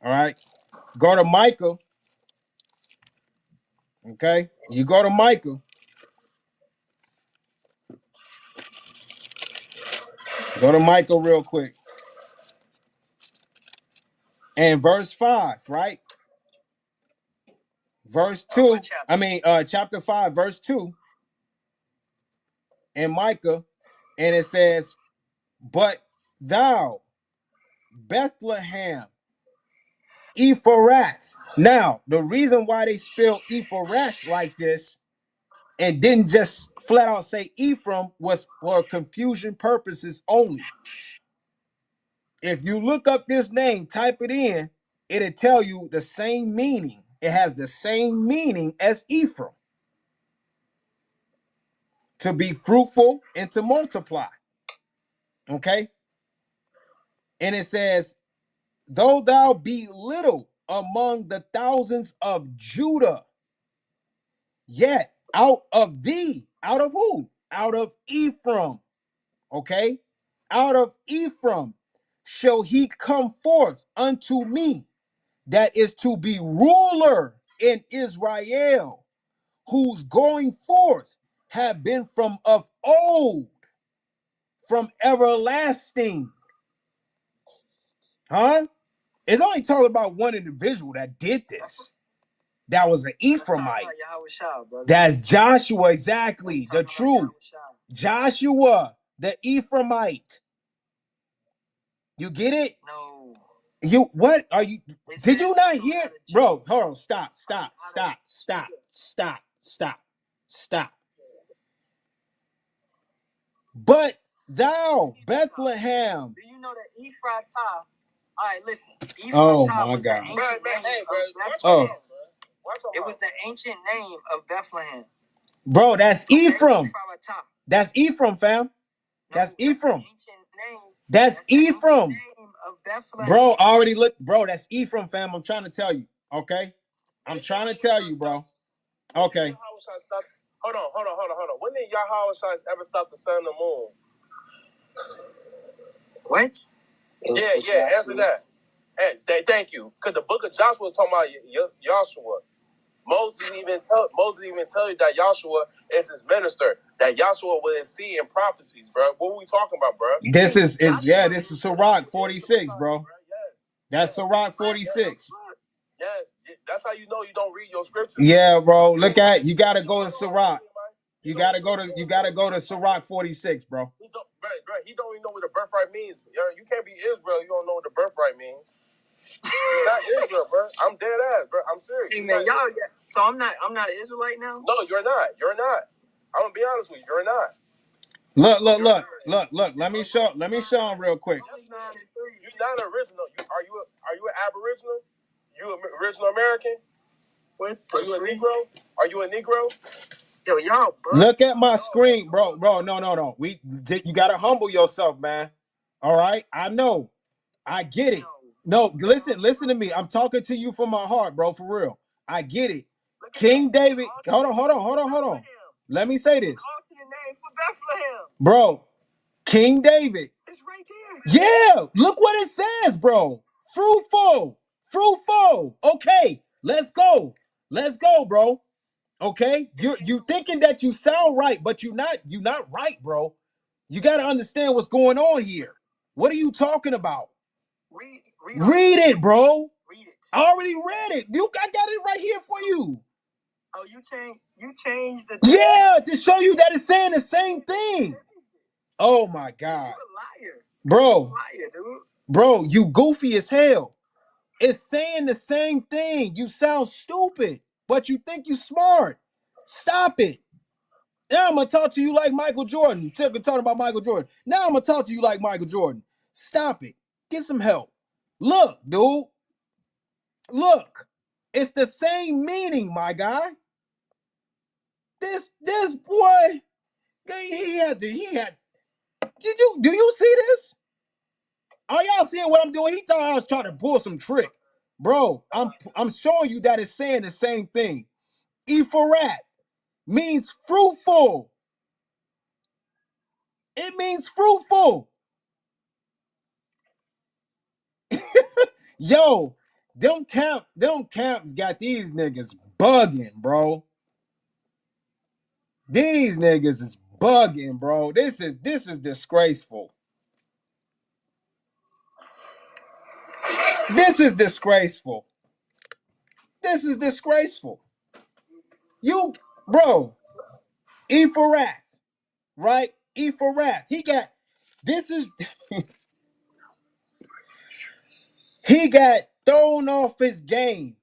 All right. Go to Micah. Okay. You go to Micah. Go to Micah real quick. And verse 5, right? Verse 2. Chapter 5, verse 2. In Micah. And it says, but thou, Bethlehem, Ephrath. Now, the reason why they spelled Ephrath like this and didn't just flat out say Ephraim was for confusion purposes only. If you look up this name, type it in, it'll tell you the same meaning. It has the same meaning as Ephraim. to be fruitful and to multiply. Okay? And it says, though thou be little among the thousands of Judah, yet out of thee, out of who? Out of Ephraim. Okay? Out of Ephraim shall he come forth unto me, that is to be ruler in Israel, whose going forth have been from of old, from everlasting. Huh? It's only talking about one individual that did this. That was an Ephraimite. That's Joshua, exactly. The true Joshua, the Ephraimite. You get it? No. You what are you? Did you not hear, bro? Hold on, stop. But thou, Bethlehem. Do you know that Ephratah? All right, listen. Oh Ephratah my was God. the ancient name of Bethlehem. Oh, it was the ancient name of Bethlehem. bro, that's Ephraim. Ephratah. That's Ephraim, fam. That's Ephraim. That's Ephraim. name of Bethlehem. Bro, already look, bro, that's Ephraim, fam. I'm trying to tell you. Okay? I'm trying to tell you, bro. Okay. Hold on. When did Yahweh ever stop the sun and the moon? What? Yeah, answer that. Hey, thank you. Because the book of Joshua is talking about Joshua. Moses even tell you that Joshua is his minister. That Joshua will see in prophecies, bro. What are we talking about, bro? This is Sirach 46, bro. That's Sirach 46. Yes, that's how you know you don't read your scriptures. Yeah, bro. Look at, you gotta go to Sirach. You gotta go to Sirach 46, bro. He don't even know what the birthright means. You can't be Israel. You don't know what the birthright means. You're not Israel, bro. I'm dead ass, bro. I'm serious. Hey, man, y'all. So I'm not an Israelite now. No, you're not. I'm gonna be honest with you. You're not. Look. Let me show him real quick. You're not original. Are you an Aboriginal? You an original American? What? Are you a Negro? Are you a Negro? Yo, y'all. Look at my screen, bro. No. You gotta humble yourself, man. All right, I know, I get it. No, listen to me. I'm talking to you from my heart, bro. For real, I get it. King David. Hold on. Let me say this, bro. King David. It's right there. Yeah, look what it says, bro. Fruitful. Okay, let's go, bro. Okay, you thinking that you sound right, but you're not right, bro. You got to understand what's going on here. What are you talking about? Read it, bro. Read it. I already read it. I got it right here for you. Oh, you changed the. Yeah, to show you that it's saying the same thing. Oh my God. You're a liar. Bro. Liar, dude. Bro, you goofy as hell. It's saying the same thing. You sound stupid, but you think you smart. Stop it. Now I'm gonna talk to you like Michael Jordan. Talking about Michael Jordan. Now I'm gonna talk to you like Michael Jordan. Stop it. Get some help. Look, dude. Look. It's the same meaning, my guy. This boy, he had. Do you see this? Are y'all seeing what I'm doing? He thought I was trying to pull some trick. Bro, I'm showing you that it's saying the same thing. Ephrat means fruitful. It means fruitful. Yo, them camps got these niggas bugging, bro. These niggas is bugging, bro. This is disgraceful. This is disgraceful. You, bro, Ephrat, right? Ephrat. He got thrown off his game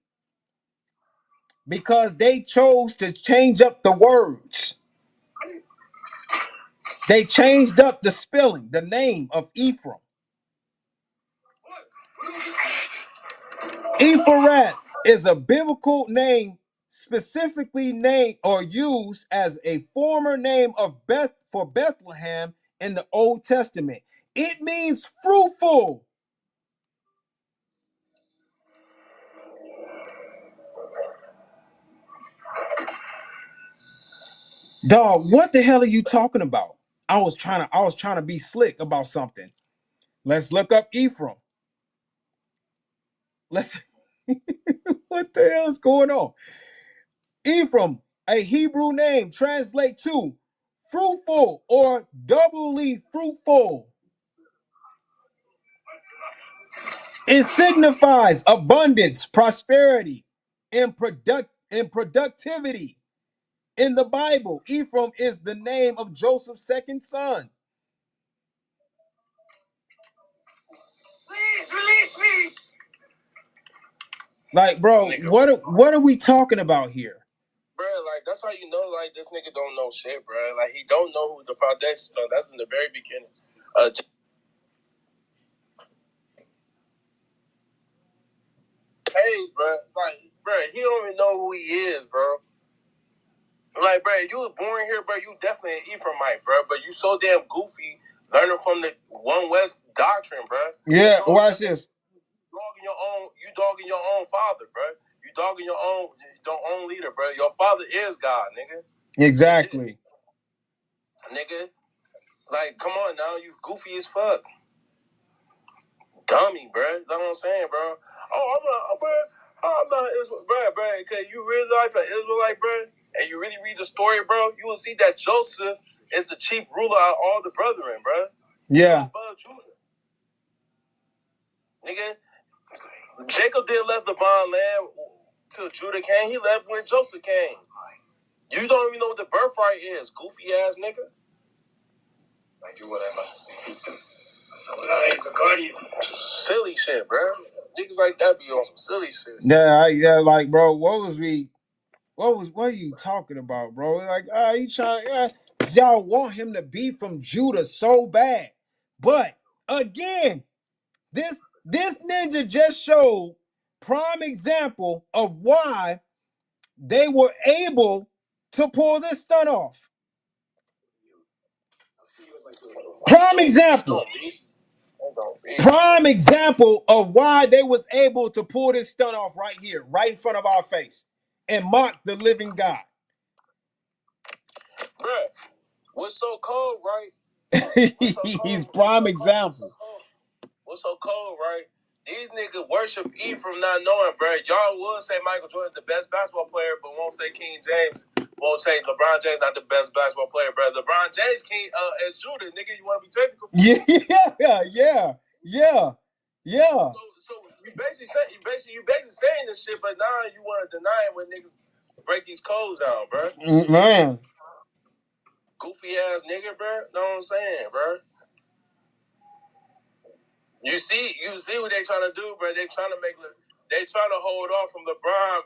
because they chose to change up the words. They changed up the spelling, the name of Ephraim. Ephrat is a biblical name specifically named or used as a former name of for Bethlehem in the Old Testament. It means fruitful. Dog, what the hell are you talking about? I was trying to be slick about something. Let's look up Ephraim. Let's what the hell is going on? Ephraim, a Hebrew name, translate to fruitful or doubly fruitful. It signifies abundance, prosperity, and productivity. In the Bible, Ephraim is the name of Joseph's second son. Please release me. Like, bro, what are we talking about here? Bro, like, that's how you know, like, this nigga don't know shit, bro. Like, he don't know who the foundation started. That's in the very beginning. Hey, bro, like, bro, he don't even know who he is, bro. Like, bro, you was born here, bro. You definitely an Ephraimite, bro. But you so damn goofy learning from the One West doctrine, bro. Yeah, watch this. You dogging your own father, bro. You dogging your own leader, bro. Your father is God, nigga. Exactly. Nigga, like, come on now, you goofy as fuck. Dummy, bro. That's what I'm saying, bro. Oh, I'm not Israel, bro, because you real life an Israelite, bro, and you really read the story, bro, you will see that Joseph is the chief ruler of all the brethren, bro. Yeah. Nigga, Jacob didn't left the bond land till Judah came. He left when Joseph came. You don't even know what the birthright is, goofy ass nigga. I do what I must do. Silly shit, bro. Niggas like that be on some silly shit. Yeah, like, bro, what are you talking about, bro? Like, you trying y'all want him to be from Judah so bad. But again, this ninja just showed prime example of why they were able to pull this stunt off. Prime example of why they was able to pull this stunt off right here, right in front of our face, and mock the living God. Bruh, what's so cold, right? He's prime example. What's so cold, right? These niggas worship Ephraim not knowing, bro. Y'all would say Michael Jordan's the best basketball player, but won't say King James. Won't say LeBron James not the best basketball player, bro. LeBron James King as Judah, nigga. You want to be technical? Yeah. So you basically saying this shit, but now you want to deny it when niggas break these codes down, bro. Man, goofy ass nigga, bro. Know what I'm saying, bro? You see what they trying to do, bro. They trying to hold off from LeBron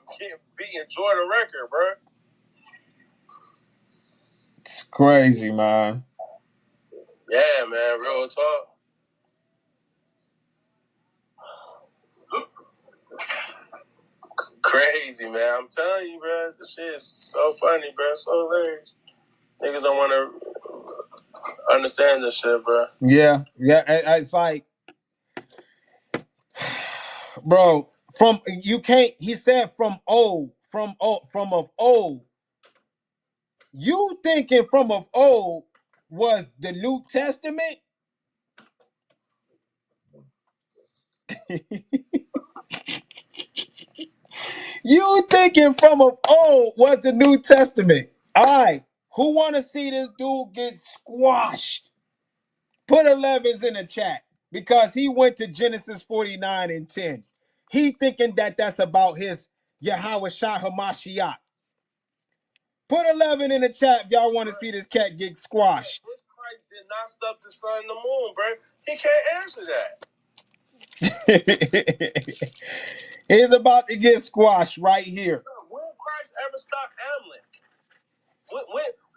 beating Jordan record, bro. It's crazy, man. Yeah, man, real talk. Crazy, man. I'm telling you, bro. This shit is so funny, bro. So hilarious. Niggas don't want to understand this shit, bro. Yeah. It's like, bro, he said from of old. You thinking from of old was the New Testament? You thinking from of old was the New Testament? All right, who want to see this dude get squashed? Put 11s in the chat because he went to Genesis 49 and 10. He thinking that that's about his Yahweh Shah HaMashiach. Put 11 in the chat if y'all want to see this cat get squashed. Christ did not stop the sun and the moon, bro. He can't answer that. He's about to get squashed right here. When Christ ever stopped Amalek?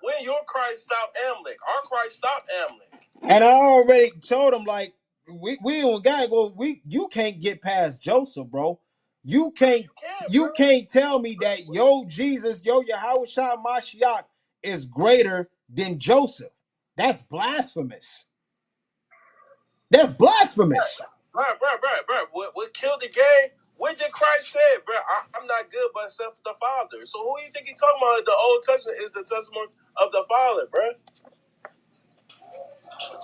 When your Christ stopped Amalek? Our Christ stopped Amalek. And I already told him, like, we don't gotta go. You can't get past Joseph, bro. You can't tell me that yo Jesus, yo Yahushua Mashiach is greater than Joseph. That's blasphemous. That's blasphemous. Bro. What killed the game? What did Christ say, bro? I'm not good but except for the Father. So who do you think he's talking about? The Old Testament is the testimony of the Father, bro.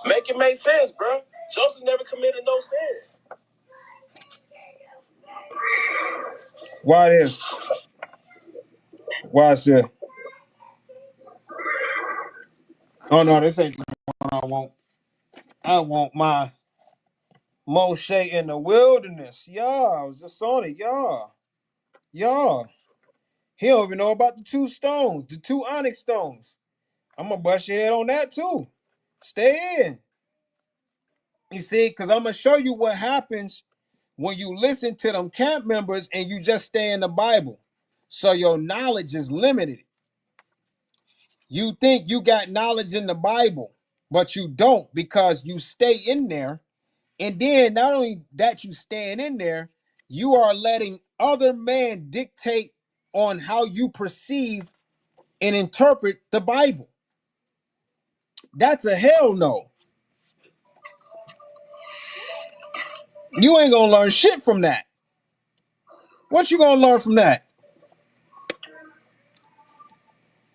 Make it make sense, bro. Joseph never committed no sins. Why this? Watch this. Oh no, this ain't the one I want my Moshe in the wilderness. Y'all, I was just on it. Y'all. He don't even know about the 2 stones, the 2 onyx stones. I'm gonna bust your head on that too. Stay in. You see, because I'm gonna show you what happens when you listen to them camp members and you just stay in the Bible. So your knowledge is limited. You think you got knowledge in the Bible, but you don't because you stay in there. And then not only that you staying in there, you are letting other men dictate on how you perceive and interpret the Bible. That's a hell no. You ain't gonna learn shit from that. What you gonna learn from that?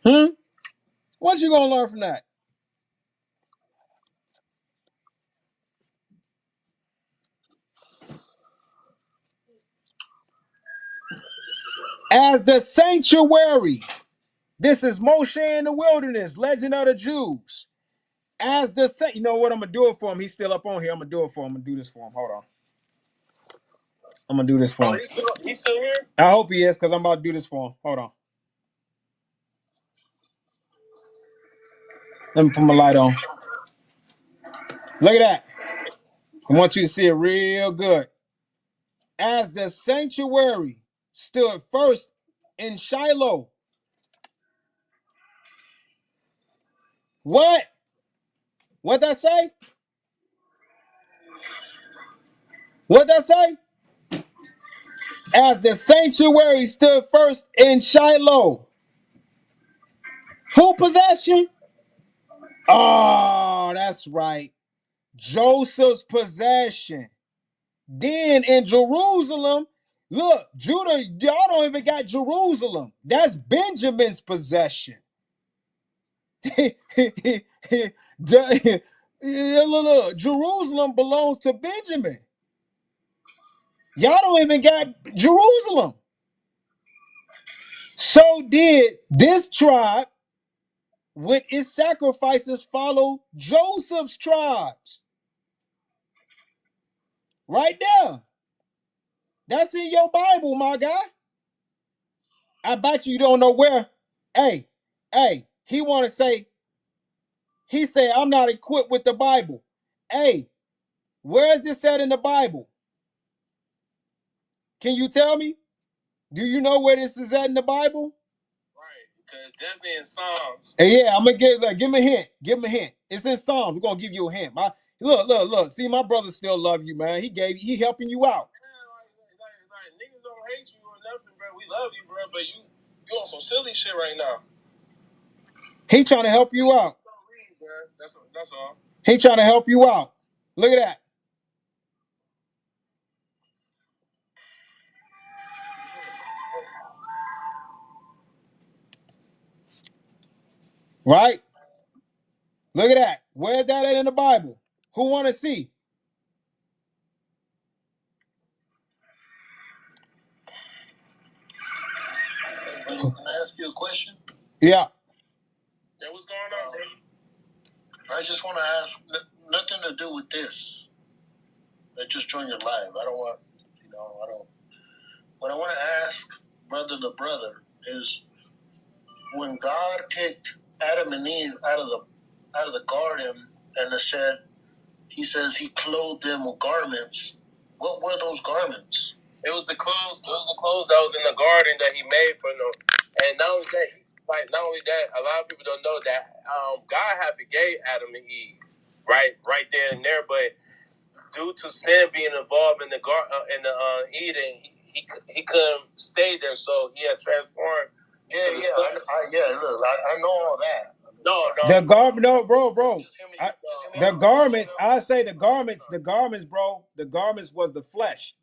What you gonna learn from that? As the sanctuary. This is Moshe in the wilderness, legend of the Jews. As the you know what I'm gonna do it for him. He's still up on here. I'm gonna do it for him. I'm gonna do this for him. Hold on. I'm gonna do this for him. He's still here? I hope he is, because I'm about to do this for him. Hold on. Let me put my light on. Look at that. I want you to see it real good. As the sanctuary stood first in Shiloh. What? What that say? What that say? As the sanctuary stood first in Shiloh. Who possession? Oh, that's right. Joseph's possession. Then in Jerusalem, look, Judah, y'all don't even got Jerusalem. That's Benjamin's possession. Look, Jerusalem belongs to Benjamin. Y'all don't even got Jerusalem. So did this tribe with its sacrifices follow Joseph's tribes. Right there. That's in your Bible, my guy. I bet you don't know where. Hey, he want to say, he said, I'm not equipped with the Bible. Hey, where is this at in the Bible? Can you tell me? Do you know where this is at in the Bible? Right, because definitely in Psalms. Hey, yeah, I'm gonna give him a hint. Give him a hint. It's in Psalms. We're gonna give you a hint. Look. See, my brother still love you, man. He helping you out. Like niggas don't hate you or nothing, bro. We love you, bro, but you on some silly shit right now. He trying to help you out. That's all. He trying to help you out. Look at that. Right? Look at that. Where's that at in the Bible? Who want to see? Can I ask you a question? Yeah. Yeah, what's going on, bro? I just want to ask, nothing to do with this. I just joined your live. I don't want, What I want to ask brother to brother is, when God kicked Adam and Eve out of the garden, and he says he clothed them with garments. What were those garments? It was the clothes. It was the clothes that was in the garden that he made for them. And not only that, a lot of people don't know that God had forgave Adam and Eve, right there and there. But due to sin being involved in the Eden, he couldn't stay there, so he had transformed. Look, I know all that. No. The garment, no, bro. The garments. I say the garments, bro. The garments was the flesh.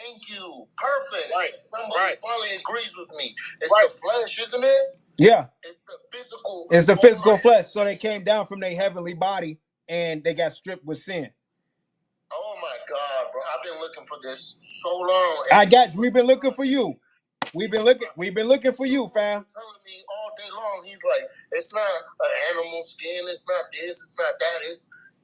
Thank you. Perfect. Right. Somebody finally agrees with me. It's the flesh, isn't it? Yeah. It's the physical. It's the physical flesh. So they came down from their heavenly body and they got stripped with sin. Oh my God, bro! I've been looking for this so long. I got you. We've been looking for you. We've been looking for you, fam. Telling me all day long, he's like, it's not an animal skin, it's not this, it's not that.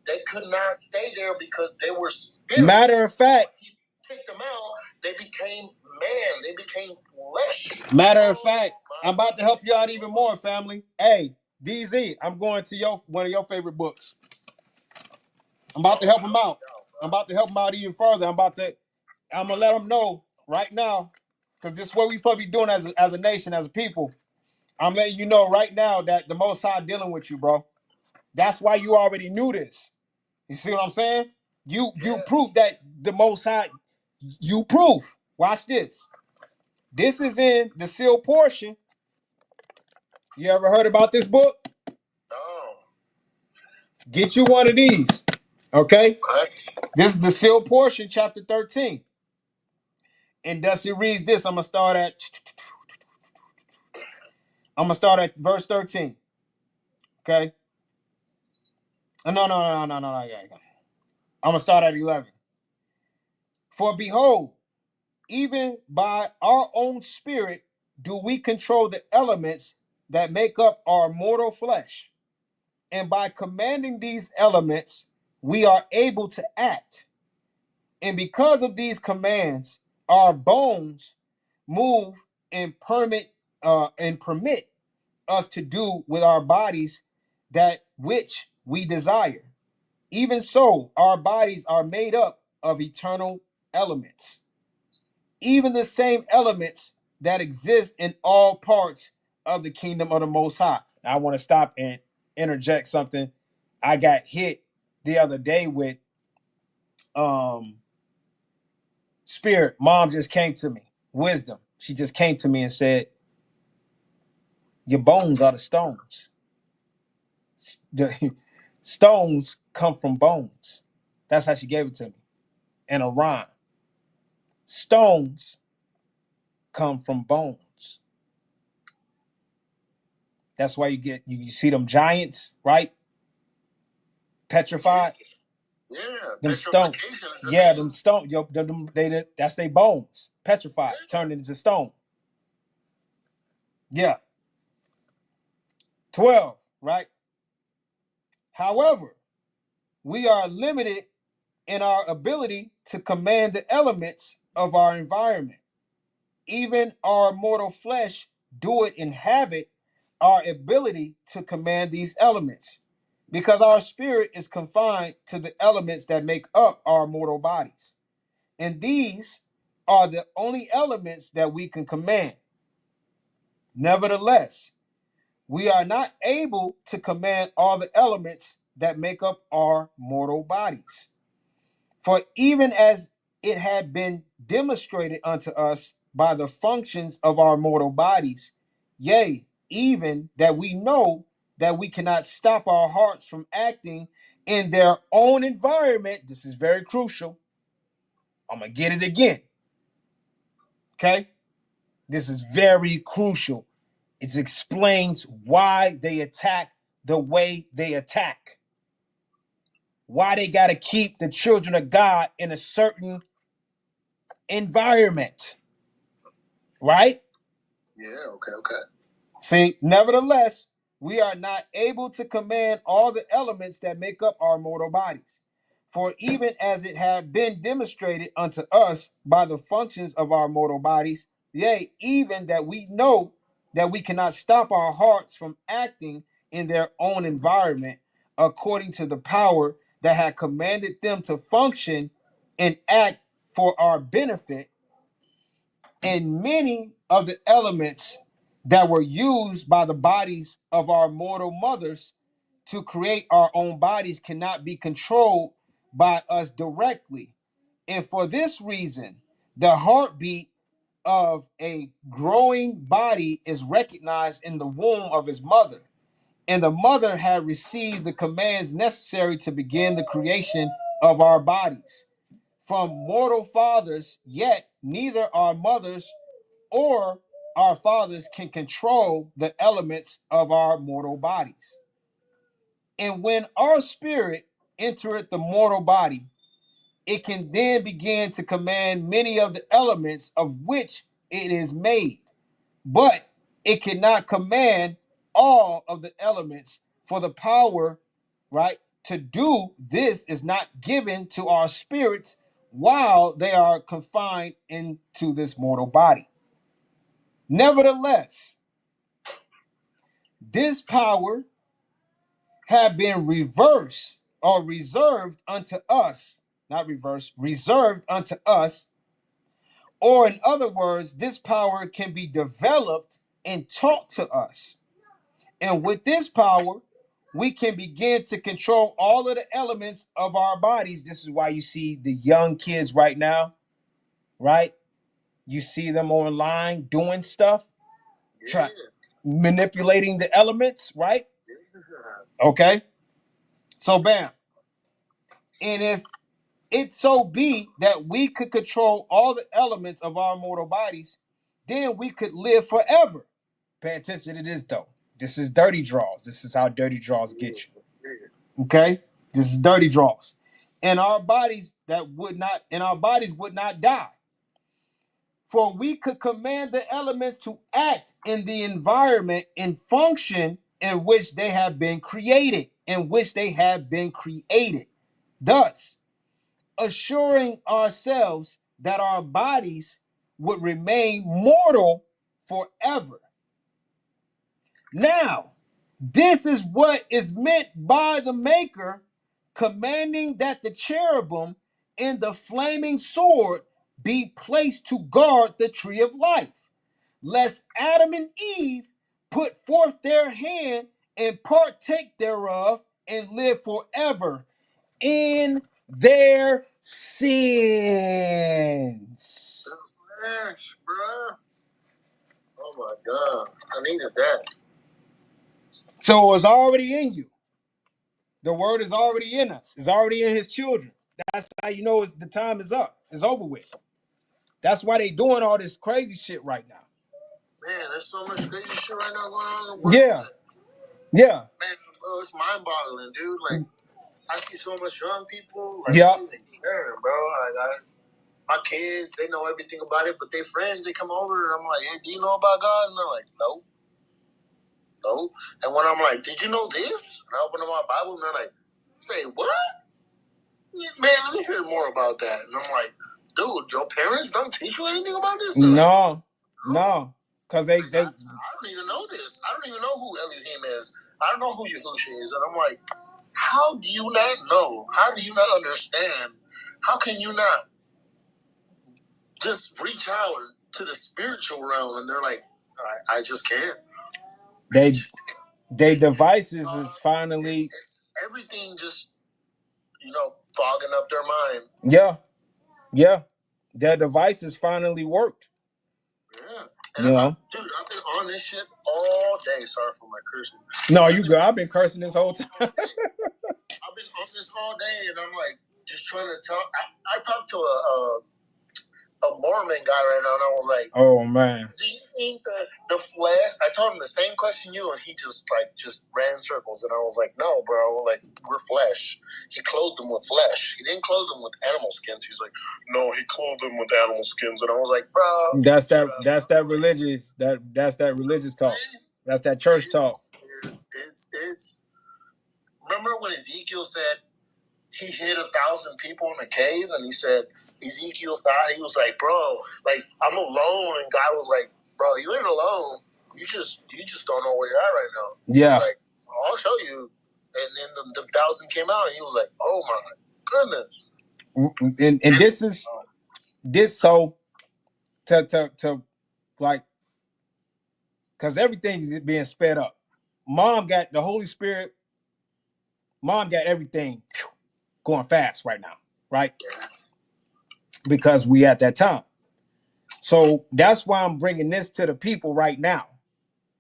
They could not stay there because they were spirits. Matter of fact, he kicked them out. They became man. They became flesh. Matter of fact, I'm about to help you out even more, family. Hey, DZ, I'm going to one of your favorite books. I'm about to help him out. I'm about to help him out even further. I'm gonna let him know right now, because this is what we probably doing as a nation, as a people. I'm letting you know right now that the Most High dealing with you, bro. That's why you already knew this. You see what I'm saying? You proof that the Most High. You proof. Watch this. This is in the sealed portion. You ever heard about this book? No. Get you one of these. Okay? This is the sealed portion, chapter 13. And thus it reads this. I'm gonna start at verse 13. Okay. No. I'm gonna start at 11. For behold, even by our own spirit do we control the elements that make up our mortal flesh. And by commanding these elements, we are able to act. And because of these commands, our bones move and permit us to do with our bodies that which we desire. Even so, our bodies are made up of eternal elements, even the same elements that exist in all parts of the kingdom of the Most High. Now, I want to stop and interject something. I got hit the other day with spirit. Mom just came to me. Wisdom. She just came to me and said, your bones are the stones. The stones come from bones. That's how she gave it to me. In a rhyme. Stones come from bones. That's why you see them giants, right? Petrified. Yeah, them stones. Yeah, them stones. That's their bones. Petrified, turned into stone. Yeah. 12, right? However, we are limited in our ability to command the elements of our environment. Even our mortal flesh do it inhabit our ability to command these elements, because our spirit is confined to the elements that make up our mortal bodies. And these are the only elements that we can command. Nevertheless, we are not able to command all the elements that make up our mortal bodies. For even as it had been demonstrated unto us by the functions of our mortal bodies, yea, even that we know that we cannot stop our hearts from acting in their own environment. This is very crucial. I'm going to get it again. Okay? This is very crucial. It explains why they attack the way they attack. Why they got to keep the children of God in a certain environment. Right? Yeah, okay. See, nevertheless, we are not able to command all the elements that make up our mortal bodies. For even as it had been demonstrated unto us by the functions of our mortal bodies, yea, even that we know that we cannot stop our hearts from acting in their own environment according to the power that had commanded them to function and act for our benefit. And many of the elements that were used by the bodies of our mortal mothers to create our own bodies cannot be controlled by us directly. And for this reason, the heartbeat of a growing body is recognized in the womb of his mother, and the mother had received the commands necessary to begin the creation of our bodies from mortal fathers, yet neither our mothers or our fathers can control the elements of our mortal bodies. And when our spirit entereth the mortal body, it can then begin to command many of the elements of which it is made, but it cannot command all of the elements, for the power, right, to do this is not given to our spirits while they are confined into this mortal body. Nevertheless, this power have been reversed or reserved unto us, not reversed, reserved unto us. Or in other words, this power can be developed and taught to us. And with this power, we can begin to control all of the elements of our bodies. This is why you see the young kids right now, right? You see them online doing stuff, manipulating the elements, right? Okay. So bam. And if it so be that we could control all the elements of our mortal bodies, then we could live forever. Pay attention to this though. This is dirty draws. This is how dirty draws get you. Okay? This is dirty draws. And our bodies would not die. For we could command the elements to act in the environment and function in which they have been created, Thus, assuring ourselves that our bodies would remain mortal forever. Now, this is what is meant by the Maker commanding that the cherubim and the flaming sword be placed to guard the tree of life, lest Adam and Eve put forth their hand and partake thereof and live forever in their sins. Flash, bro. Oh my God, I needed that. So it's already in you. The word is already in us. It's already in his children. That's how you know the time is up. It's over with. That's why they doing all this crazy shit right now. Man, there's so much crazy shit right now going on in the world. Yeah. Man, bro, it's mind-boggling, dude. Like, I see so much young people. Like, yeah. Caring, bro. My kids, they know everything about it, but their friends, they come over and I'm like, hey, do you know about God? And they're like, no. And when I'm like, did you know this? And I open up my Bible and they're like, say, what? Man, let me hear more about that. And I'm like, dude, your parents don't teach you anything about this? No. Because they I don't even know this. I don't even know who Elohim is. I don't know who Yahushua is. And I'm like, how do you not know? How do you not understand? How can you not just reach out to the spiritual realm? And they're like, I just can't. They devices is finally... It's everything just, fogging up their mind. Yeah. Their devices finally worked. Yeah. And dude, I've been on this shit all day. Sorry for my cursing. No, you good. I've been cursing this whole time. I've been on this all day, and I'm like, just trying to talk. I talked to a Mormon guy right now, and I was like, oh man, do you think that the flesh? I told him the same question you, and he just ran in circles, and I was like, no, bro, like, we're flesh. He clothed them with flesh. He didn't clothe them with animal skins. He's like, no, he clothed them with animal skins, and I was like, bro, that's that religious talk. That's that church talk. It's remember when Ezekiel said he hid 1,000 people in a cave, and he said, Ezekiel thought, he was like, bro, like, I'm alone. And God was like, bro, you ain't alone. You just don't know where you're at right now. Yeah. Like, I'll show you. And then the 1,000 came out, and he was like, oh my goodness. And this is so to like, because everything is being sped up. Mom got the Holy Spirit. Mom got everything going fast right now, right? Yeah. Because we at that time. So that's why I'm bringing this to the people right now,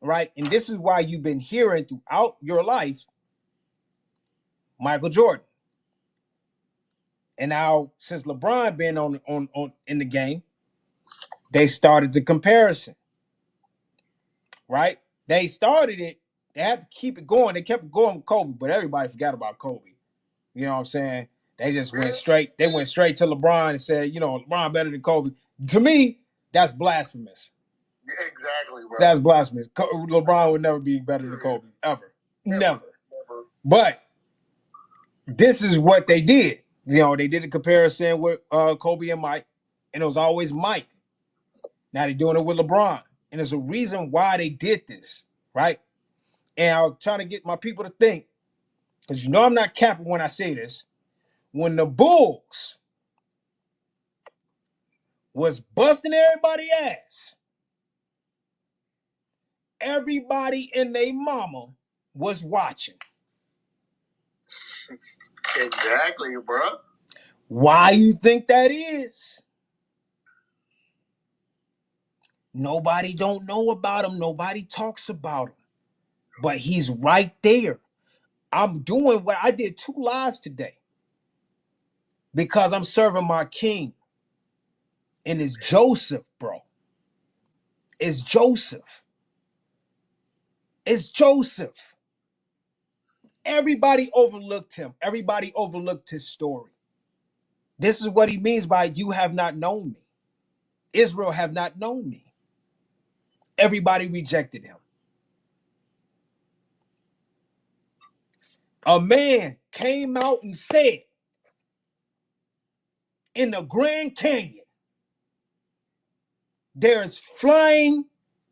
right? And this is why you've been hearing throughout your life Michael Jordan. And now since LeBron been on in the game, they started the comparison, right? They started it. They had to keep it going. They kept it going with Kobe, but everybody forgot about Kobe. You know what I'm saying? They just went straight. They went straight to LeBron and said, you know, LeBron better than Kobe. To me, that's blasphemous. Exactly, bro. That's blasphemous. LeBron would never be better than Kobe, ever. Never. But this is what they did. You know, they did a comparison with Kobe and Mike, and it was always Mike. Now they're doing it with LeBron. And there's a reason why they did this, right? And I was trying to get my people to think, because you know I'm not capping when I say this. When the Bulls was busting everybody's ass, everybody and their mama was watching. Exactly, bro. Why you think that is? Nobody don't know about him. Nobody talks about him. But he's right there. I'm doing what I did 2 lives today because I'm serving my king. And it's Joseph, bro. It's Joseph. It's Joseph. Everybody overlooked him. Everybody overlooked his story. This is what he means by you have not known me. Israel have not known me. Everybody rejected him. A man came out and said in the Grand Canyon, there's flying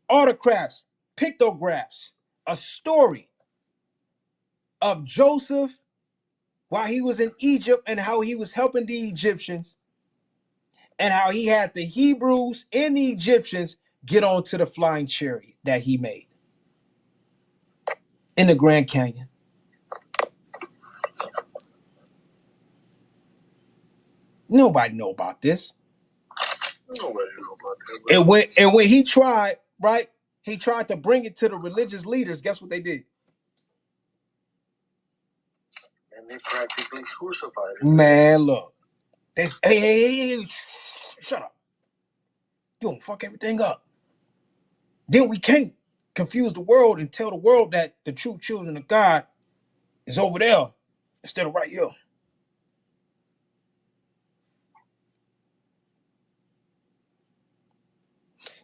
autographs, pictographs, a story of Joseph while he was in Egypt and how he was helping the Egyptians and how he had the Hebrews and the Egyptians get onto the flying chariot that he made in the Grand Canyon. Nobody know about this. Nobody know about that, bro. And when he tried, right, he tried to bring it to the religious leaders. Guess what they did? And they practically crucified him. Man, look. They say, hey, shut up. You don't fuck everything up. Then we can't confuse the world and tell the world that the true children of God is over there instead of right here.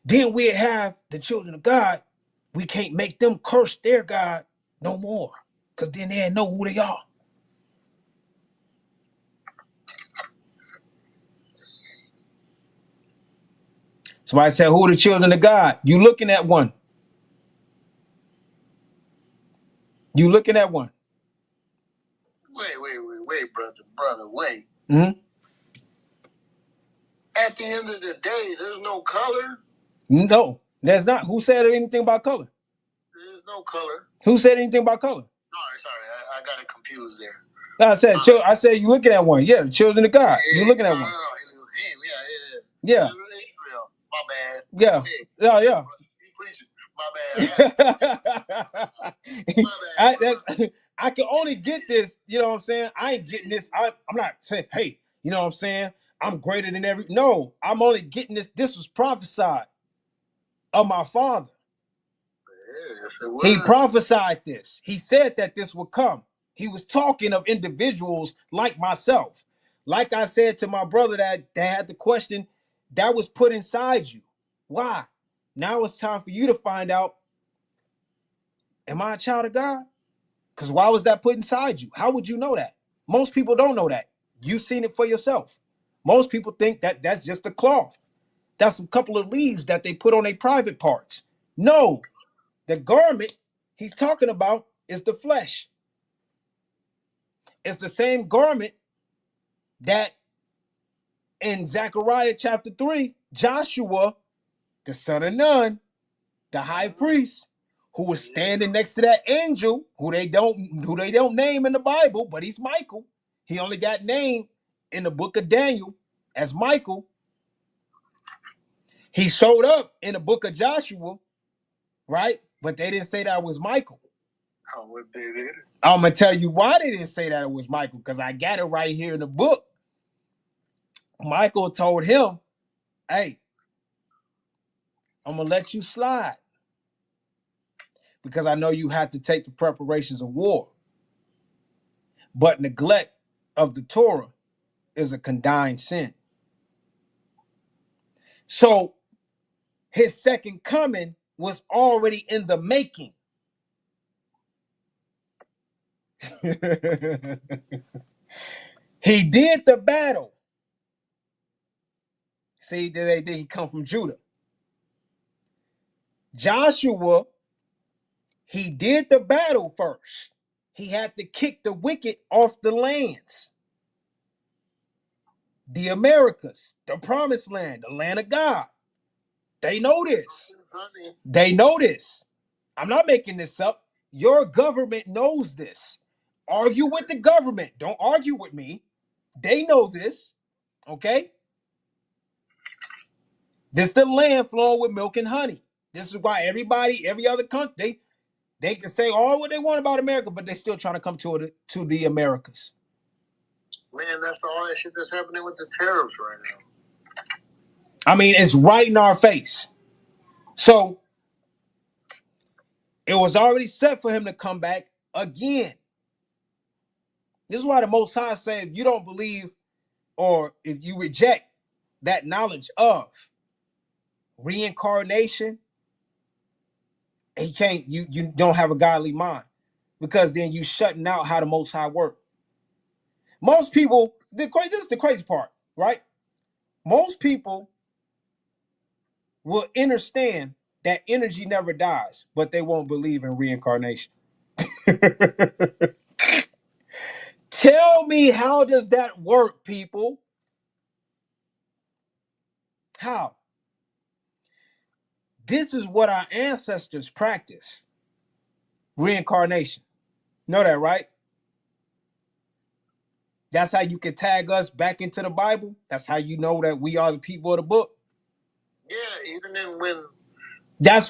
Then we have the children of God. We can't make them curse their God no more, because then they know who they are. Somebody said, who are the children of God? You looking at one. You looking at one. Wait, brother, wait. Mm-hmm. At the end of the day, there's no color. No, there's not. Who said anything about color? There's no color. Who said anything about color? Sorry, I got it confused there. No, I said you looking at one. Yeah, the children of God. Yeah, You looking at one. Yeah. My bad. Yeah. Yeah. My bad. I can only get this, you know what I'm saying? I ain't getting this. I'm not saying, hey, you know what I'm saying? I'm greater than every. No, I'm only getting this. This was prophesied of my father. Yes, it was. He prophesied this. He said that this would come. He was talking of individuals like myself. Like I said to my brother that had the question that was put inside you. Why? Now it's time for you to find out, am I a child of God? Because why was that put inside you? How would you know that? Most people don't know that. You've seen it for yourself. Most people think that that's just a cloth. That's a couple of leaves that they put on their private parts. No, the garment he's talking about is the flesh. It's the same garment that in Zechariah chapter 3, Joshua, the son of Nun, the high priest, who was standing next to that angel, who they don't name in the Bible, but he's Michael. He only got named in the book of Daniel as Michael. He showed up in the book of Joshua, right? But they didn't say that was Michael. Oh, what they did? I'm going to tell you why they didn't say that it was Michael, because I got it right here in the book. Michael told him, hey, I'm going to let you slide because I know you had to take the preparations of war. But neglect of the Torah is a condign sin. So his second coming was already in the making. He did the battle. See, he come from Judah. Joshua, he did the battle first. He had to kick the wicked off the lands. The Americas, the promised land, the land of God. They know this. They know this. I'm not making this up. Your government knows this. Argue with the government. Don't argue with me. They know this. Okay? This is the land flowing with milk and honey. This is why everybody, every other country, they can say all what they want about America, but they're still trying to come to the Americas. Man, that's all that shit that's happening with the tariffs right now. I mean, it's right in our face. So it was already set for him to come back again. This is why the Most High said, if you don't believe or if you reject that knowledge of reincarnation, you don't have a godly mind, because then you shutting out how the Most High work. Most people, this is the crazy part, right? Most people will understand that energy never dies, but they won't believe in reincarnation. Tell me, how does that work, people? How? This is what our ancestors practice. Reincarnation. Know that, right? That's how you can tag us back into the Bible. That's how you know that we are the people of the book. Yeah, even then when that's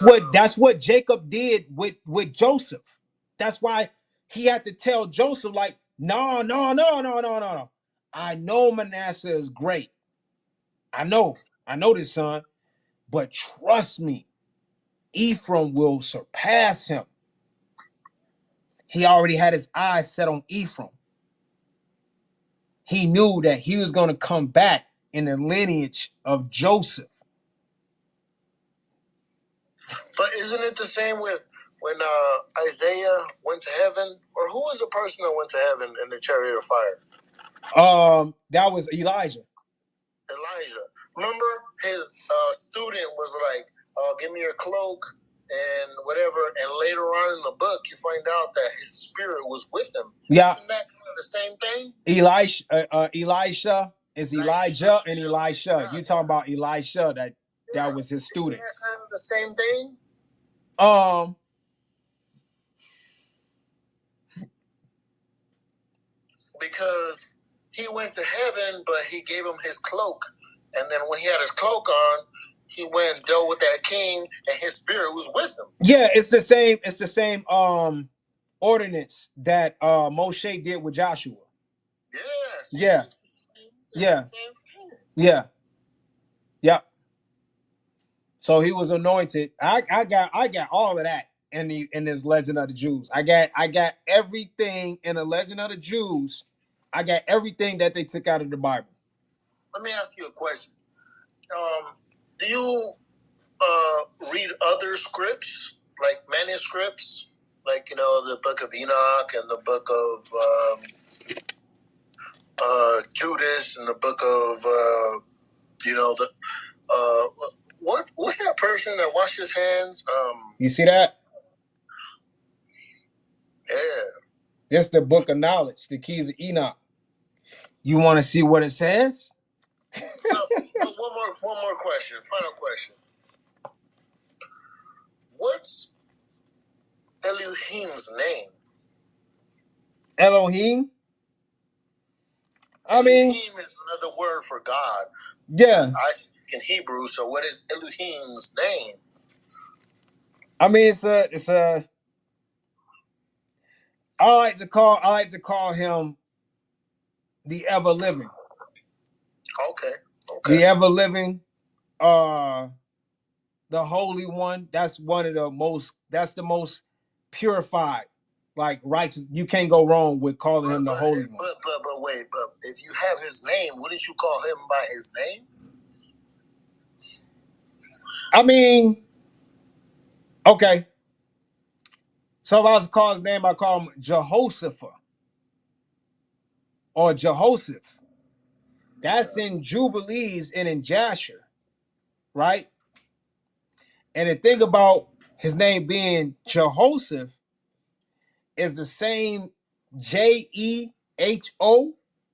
what Jacob did with Joseph. That's why he had to tell Joseph, like, no. I know Manasseh is great. I know this, son, but trust me, Ephraim will surpass him. He already had his eyes set on Ephraim. He knew that he was going to come back in the lineage of Joseph. But isn't it the same with when Isaiah went to heaven? Or who was the person that went to heaven in the chariot of fire? That was Elijah. Remember, his student was like, give me your cloak and whatever. And later on in the book, you find out that his spirit was with him. Yeah. Isn't that kind of the same thing? Elisha is Elijah and Elisha. You talking about Elisha, that was his student. Isn't that kind of the same thing? Because he went to heaven, but he gave him his cloak. And then when he had his cloak on, he went and dealt with that king, and his spirit was with him. Yeah, it's the same ordinance that Moshe did with Joshua. Yes. Yeah. Yeah. Yeah. Yeah. So he was anointed. I got all of that in this Legend of the Jews. I got everything in the Legend of the Jews. I got everything that they took out of the Bible. Let me ask you a question. Do you read other scripts, like manuscripts, like, the book of Enoch and the book of Judas and the book of what's that person that washed his hands? You see that? Yeah. This is the book of knowledge, the keys of Enoch. You want to see what it says? One more question. Final question. What's Elohim's name? Elohim? Elohim is another word for God. Yeah. I speaking Hebrew, so what is Elohim's name? I mean, it's a. I like to call him the ever living. Okay. The ever living, the Holy One. That's one of the most. That's the most purified, like righteous. You can't go wrong with calling him the Holy One. But wait. But if you have his name, wouldn't you call him by his name? I mean, okay. So if I was to call his name, I call him Jehoshaphat or Jehoshaphat. That's in Jubilees and in Jasher, right? And the thing about his name being Jehoshaphat is the same Jeho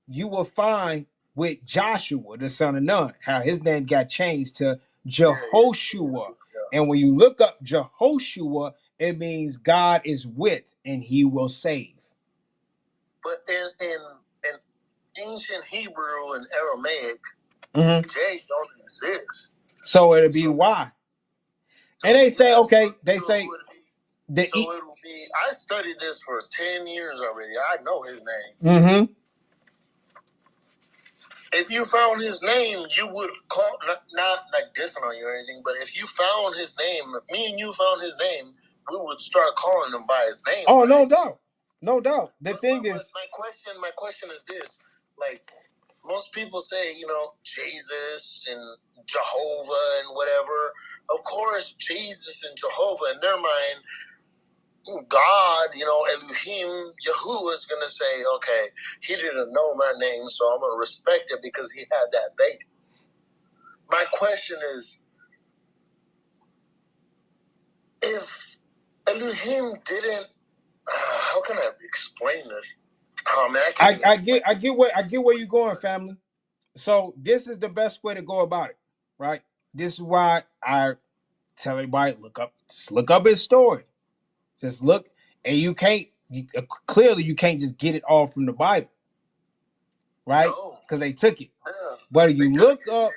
you will find with Joshua, the son of Nun, how his name got changed to Jehoshua. And when you look up Jehoshua, it means God is with and he will save. But in ancient Hebrew and Aramaic, J don't exist. So it'll be Y. And they say, okay, they say it will be. I studied this for 10 years already. I know his name. Mm-hmm. If you found his name, you would call, not like dissing on you or anything, but if you found his name, if me and you found his name, we would start calling him by his name. Oh, right? No doubt. No doubt. The thing is, my question is this: like, most people say, you know, Jesus and Jehovah and whatever. Of course, Jesus and Jehovah, in their mind, God, you know, Elohim, Yahuwah is going to say, okay, he didn't know my name, so I'm going to respect it because he had that faith. My question is, if Elohim didn't, how can I explain this? Oh, man, I get where you're going, family. So this is the best way to go about it, right? This is why I tell everybody look up his story. Just look, and you can't clearly you can't just get it all from the Bible, right? Because they took it. Yeah, but if you look up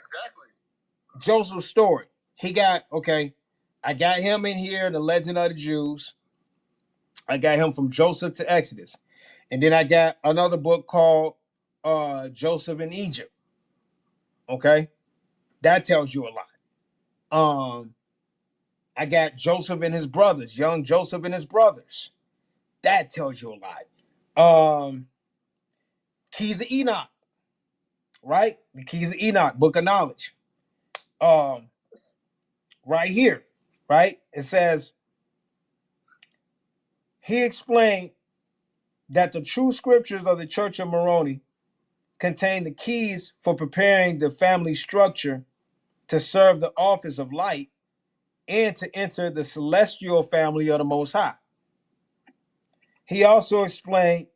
Joseph's story, he got I got him in here, The Legend of the Jews. I got him from Joseph to Exodus. And then I got another book called Joseph in Egypt. Okay? That tells you a lot. I got Joseph and his brothers, young Joseph and his brothers. That tells you a lot. Keys of Enoch, right? The Keys of Enoch, Book of Knowledge. Right here, right? It says, he explained that the true scriptures of the Church of Moroni contain the keys for preparing the family structure to serve the office of light and to enter the celestial family of the Most High. He also explained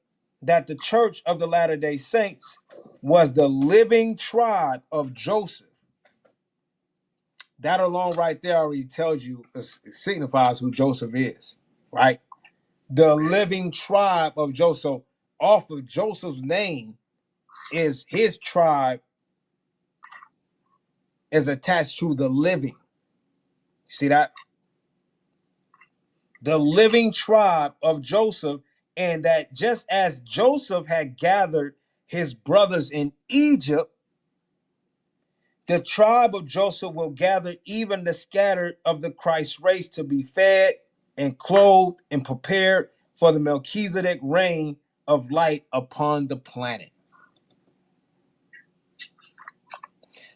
that the Church of the Latter-day Saints was the living tribe of Joseph. That alone right there already tells you, it signifies who Joseph is, right? The living tribe of Joseph. Off of Joseph's name is his tribe is attached to the living. See that? The living tribe of Joseph, and that just as Joseph had gathered his brothers in Egypt, the tribe of Joseph will gather even the scattered of the Christ race to be fed and clothed and prepared for the Melchizedek reign of light upon the planet.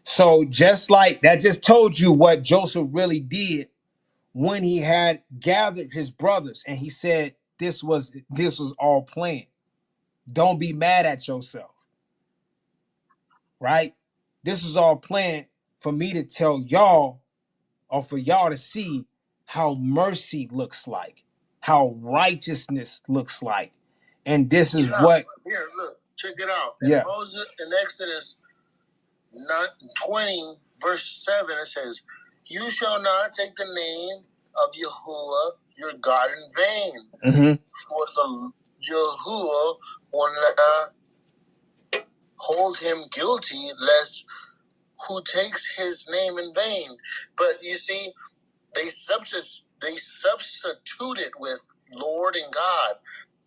So just like that just told you what Joseph really did when he had gathered his brothers and he said this was all planned. Don't be mad at yourself. Right? This is all planned for me to tell y'all, or for y'all to see how mercy looks like, how righteousness looks like. And this is what here, look, check it out. Yeah. Moses in Exodus 20, verse 7, it says, you shall not take the name of Yahuwah your God in vain. For the Yahuwah will not hold him guilty, lest who takes his name in vain. But you see, they substituted with Lord and God.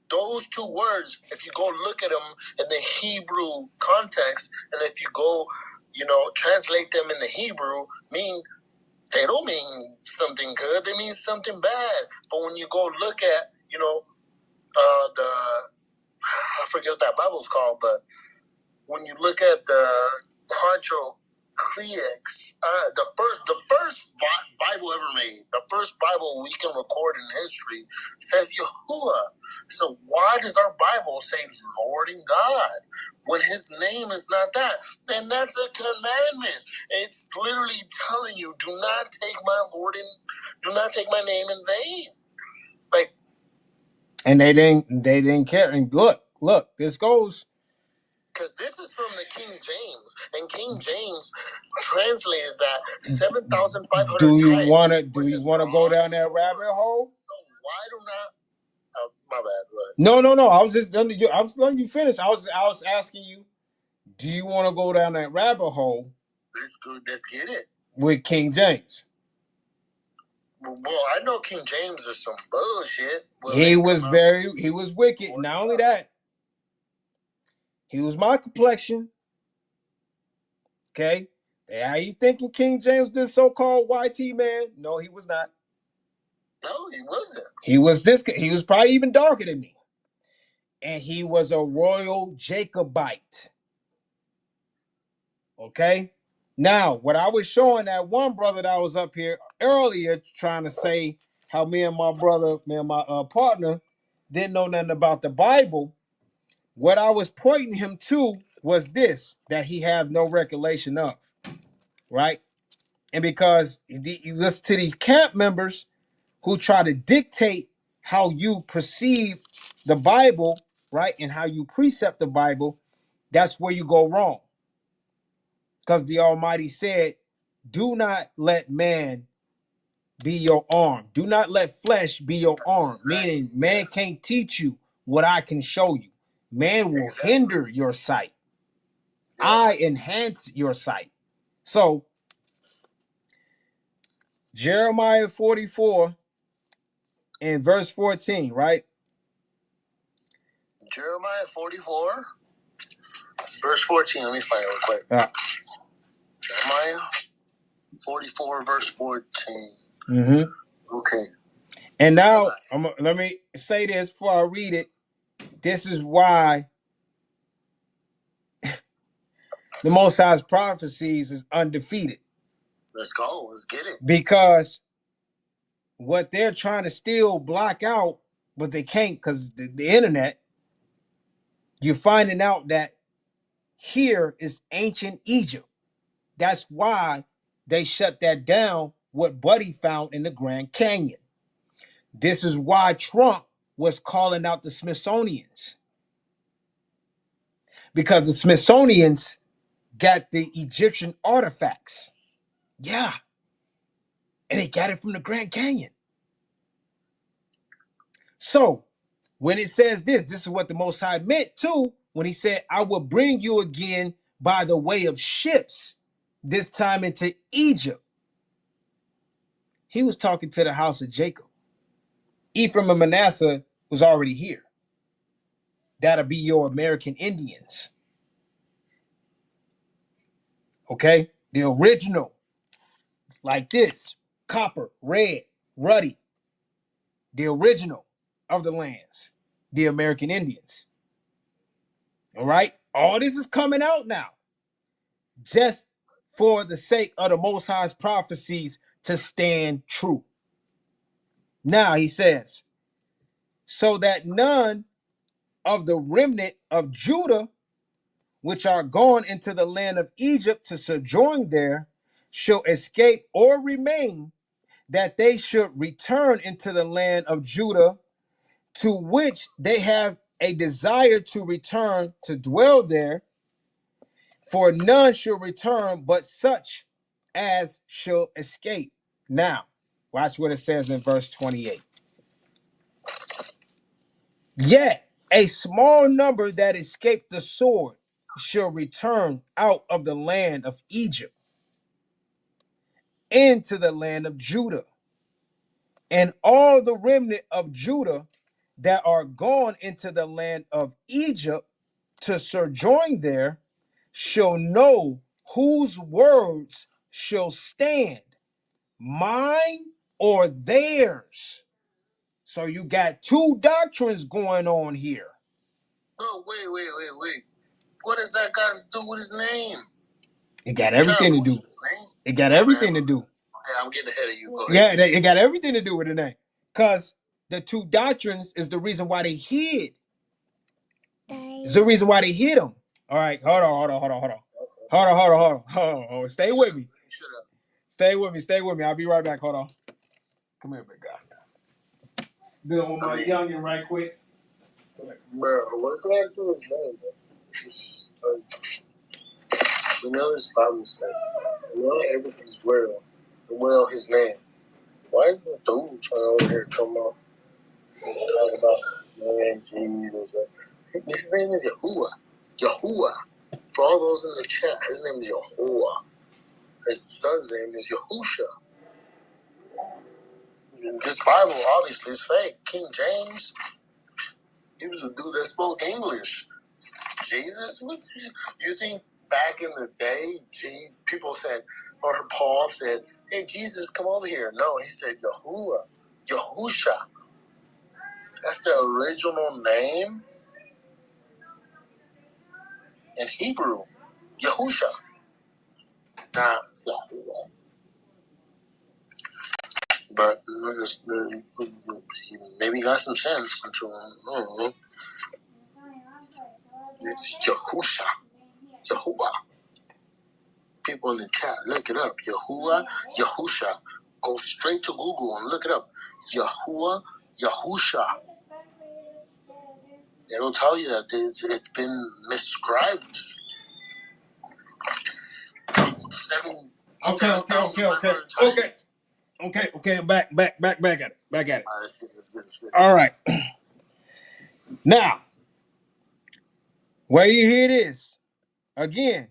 Those two words, if you go look at them in the Hebrew context, and if you go, translate them in the Hebrew, they don't mean something good. They mean something bad. But when you go look at, I forget what that Bible's called, but when you look at the Quadrocleix, the first Bible ever made, the first Bible we can record in history says Yahuwah. So why does our Bible say Lord and God when his name is not that? And that's a commandment. It's literally telling you, do not take my name in vain. Like, and they didn't care. And look, this goes. Because this is from the King James, and King James translated that 7,500 Do you times. want to go down that rabbit hole? So why do not? Oh, my bad. No. I was just letting you finish. I was asking you, do you want to go down that rabbit hole? Let's get it. With King James. Well, I know King James is some bullshit. He was wicked. Not only that, he was my complexion. Okay? How you thinking King James, this so-called YT man? No, he was not. No, he wasn't. He was he was probably even darker than me. And he was a royal Jacobite. Okay? Now, what I was showing that one brother that was up here earlier trying to say how me and my partner didn't know nothing about the Bible. What I was pointing him to was this, that he have no recollection of, right? And because you listen to these camp members who try to dictate how you perceive the Bible, right? And how you precept the Bible, that's where you go wrong. Because the Almighty said, do not let man be your arm. Do not let flesh be your arm. Meaning, man can't teach you what I can show you. Man will hinder your sight. Yes. I enhance your sight. So, Jeremiah 44 and verse 14, right? Jeremiah 44, verse 14. Let me find it real quick. Jeremiah 44, verse 14. Mm-hmm. Okay. And now, let me say this before I read it. This is why the Most High's prophecies is undefeated. Let's go. Let's get it. Because what they're trying to still block out, but they can't because the internet, you're finding out that here is ancient Egypt. That's why they shut that down, what Buddy found in the Grand Canyon. This is why Trump was calling out the Smithsonians. Because the Smithsonians got the Egyptian artifacts. Yeah. And they got it from the Grand Canyon. So, when it says this is what the Most High meant too, when he said, I will bring you again by the way of ships, this time into Egypt. He was talking to the house of Jacob. Ephraim and Manasseh was already here. That'll be your American Indians. Okay? The original, like this, copper, red, ruddy. The original of the lands, the American Indians. All right? All this is coming out now. Just for the sake of the Most High's prophecies to stand true. Now he says, so that none of the remnant of Judah, which are gone into the land of Egypt to sojourn there, shall escape or remain, that they should return into the land of Judah, to which they have a desire to return to dwell there. For none shall return but such as shall escape. Now, watch what it says in verse 28. Yet a small number that escaped the sword shall return out of the land of Egypt. into the land of Judah. And all the remnant of Judah that are gone into the land of Egypt to sojourn there shall know whose words shall stand, mine or theirs. So you got two doctrines going on here. Oh, wait. What does that got to do with his name? It got everything to do. It got everything to do. Yeah, I'm getting ahead of you. Go ahead. Yeah, it got everything to do with the name. Because the two doctrines is the reason why they hid. It's the reason why they hid them. All right, hold on. Stay with me. Stay with me. I'll be right back. Hold on. Come here, big guy. Dealing with my youngin' right quick. Bro, what's that to his name, bro? It's we know this Bible study. We know everything's real. We know his name. Why is this dude trying over here to come up and talk about man Jesus? His name is Yahuwah. Yahuwah. For all those in the chat, his name is Yahuwah. His son's name is Yahusha. This Bible obviously is fake. King James, he was a dude that spoke English. Jesus, what you think back in the day, people said, or Paul said, hey, Jesus, come over here. No, he said Yahuwah, Yahusha. That's the original name in Hebrew, Yahusha. Not Yahuwah. But maybe got some sense into him. I don't know. It's Yahusha. Yahuwah. People in the chat, look it up. Yahuwah, Yahusha. Go straight to Google and look it up. Yahuwah, Yahusha. It'll tell you that it's been miscribed. Okay. Back at it. All right, let's get. All right. Now, where you hear this again,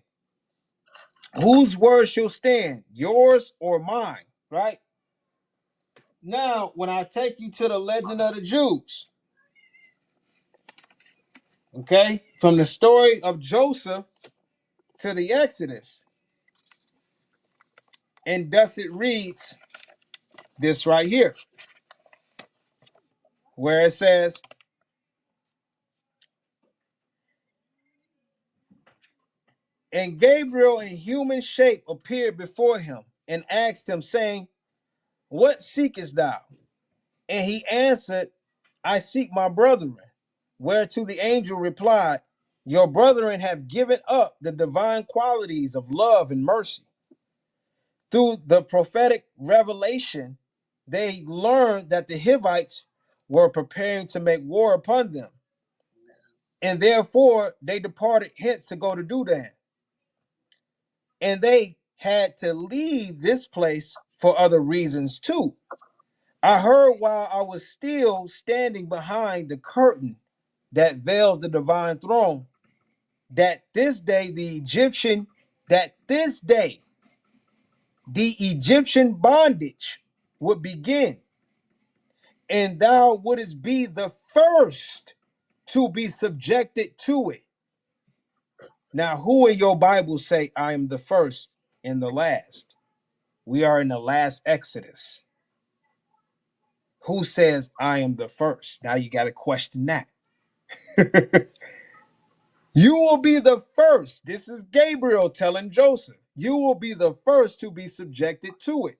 whose word shall stand, yours or mine? Right now, when I take you to the legend of the Jews, okay, from the story of Joseph to the Exodus, and thus it reads this right here, where it says, and Gabriel in human shape appeared before him and asked him, saying, what seekest thou? And he answered, I seek my brethren. Whereto the angel replied, your brethren have given up the divine qualities of love and mercy. Through the prophetic revelation, they learned that the Hivites were preparing to make war upon them. And therefore they departed hence to go to Dudan. And they had to leave this place for other reasons too. I heard while I was still standing behind the curtain that veils the divine throne, that this day the Egyptian bondage would begin, and thou wouldest be the first to be subjected to it. Now, who in your Bible say, I am the first and the last? We are in the last Exodus. Who says, I am the first? Now you got to question that. You will be the first. This is Gabriel telling Joseph. You will be the first to be subjected to it.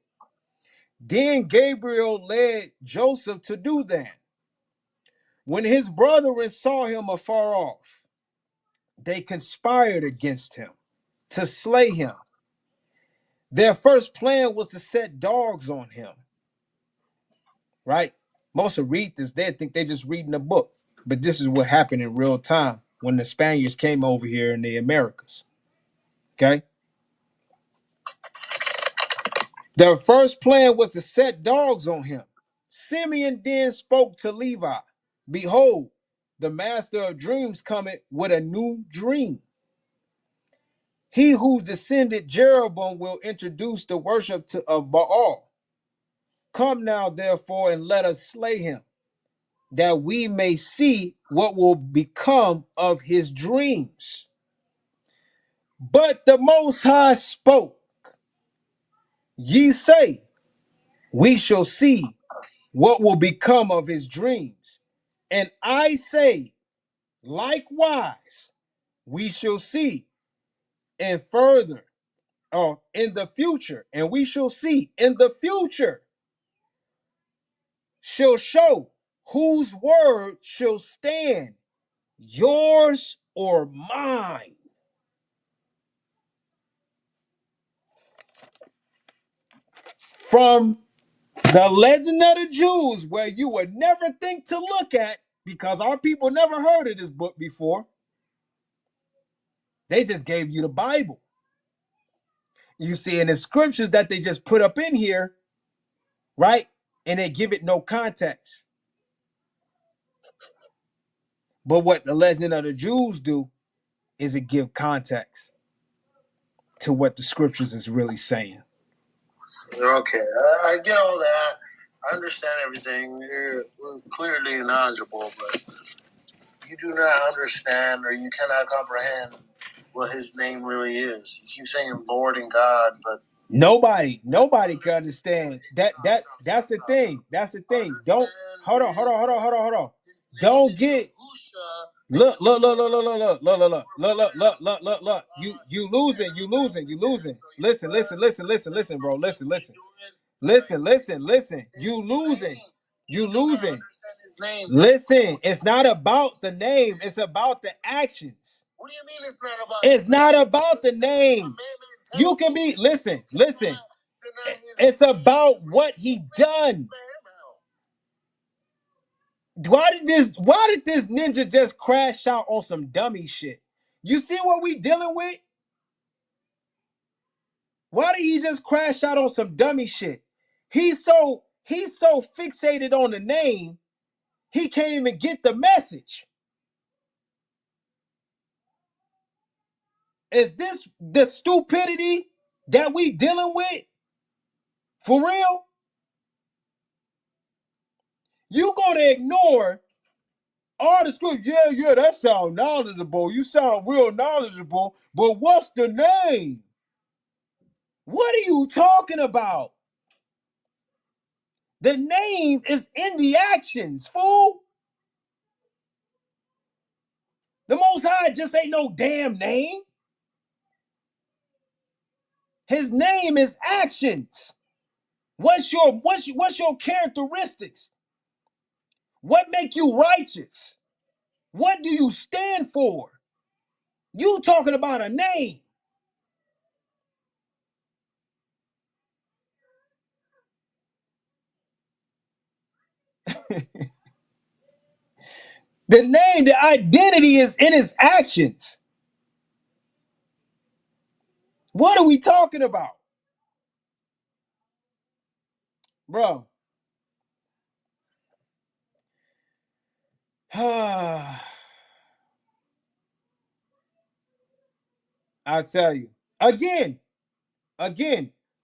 Then Gabriel led Joseph to do that. When his brethren saw him afar off, they conspired against him to slay him. Their first plan was to set dogs on him. Right? Most of read this, they think they're just reading a book. But this is what happened in real time when the Spaniards came over here in the Americas. Okay? Their first plan was to set dogs on him. Simeon then spoke to Levi. Behold, the master of dreams cometh with a new dream. He who descended Jeroboam will introduce the worship of Baal. Come now, therefore, and let us slay him, that we may see what will become of his dreams. But the Most High spoke, ye say, we shall see what will become of his dreams. And I say, likewise, we shall see, and further, or in the future, and we shall see in the future, shall show whose word shall stand, yours or mine. From the Legend of the Jews, where you would never think to look at, because our people never heard of this book before. They just gave you the Bible. You see in the scriptures that they just put up in here, right? And they give it no context. But what the Legend of the Jews do is it give context to what the scriptures is really saying. Okay, I get all that. I understand everything. You're clearly knowledgeable, but you do not understand, or you cannot comprehend what his name really is. You keep saying Lord and God, but nobody can understand that. That's the thing. That's the thing. Don't hold on. Don't get look. You losing. Listen, bro. Listen. You losing. Listen, it's not about the name, it's about the actions. what do you mean it's not about? It's not about the name. You can be listen. It's about what he done. Why did this ninja just crash out on some dummy shit? You see what we dealing with? Why did he just crash out on some dummy shit? He's so fixated on the name, he can't even get the message. Is this the stupidity that we dealing with? For real? You gonna ignore all the script? Yeah, that sound knowledgeable. You sound real knowledgeable, but what's the name? What are you talking about? The name is in the actions, fool. The Most High just ain't no damn name. His name is actions. What's your characteristics? What make you righteous? What do you stand for? You talking about a name. The name, the identity is in his actions. What are we talking about? Bro. I tell you. Again,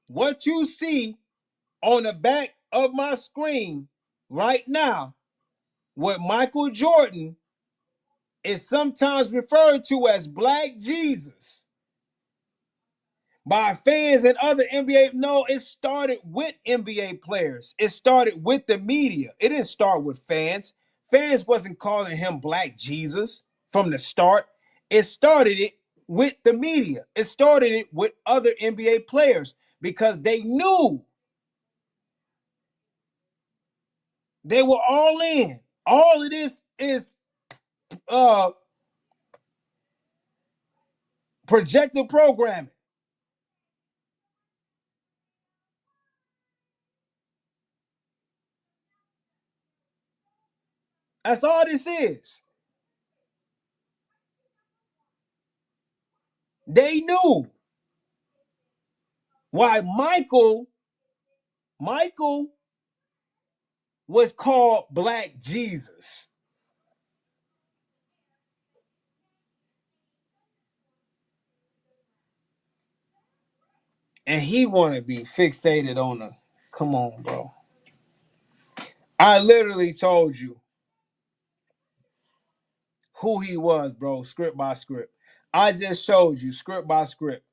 what you see on the back of my screen right now with Michael Jordan is sometimes referred to as Black Jesus by fans and other NBA. No, it started with NBA players. It started with the media. It didn't start with fans. Fans wasn't calling him Black Jesus from the start. It started it with the media. It started it with other NBA players because they knew they were all in. All of this is projected programming. That's all this is. They knew why Michael was called Black Jesus. And he want to be fixated on the. Come on, bro. I literally told you who he was, bro, script by script. I just showed you script by script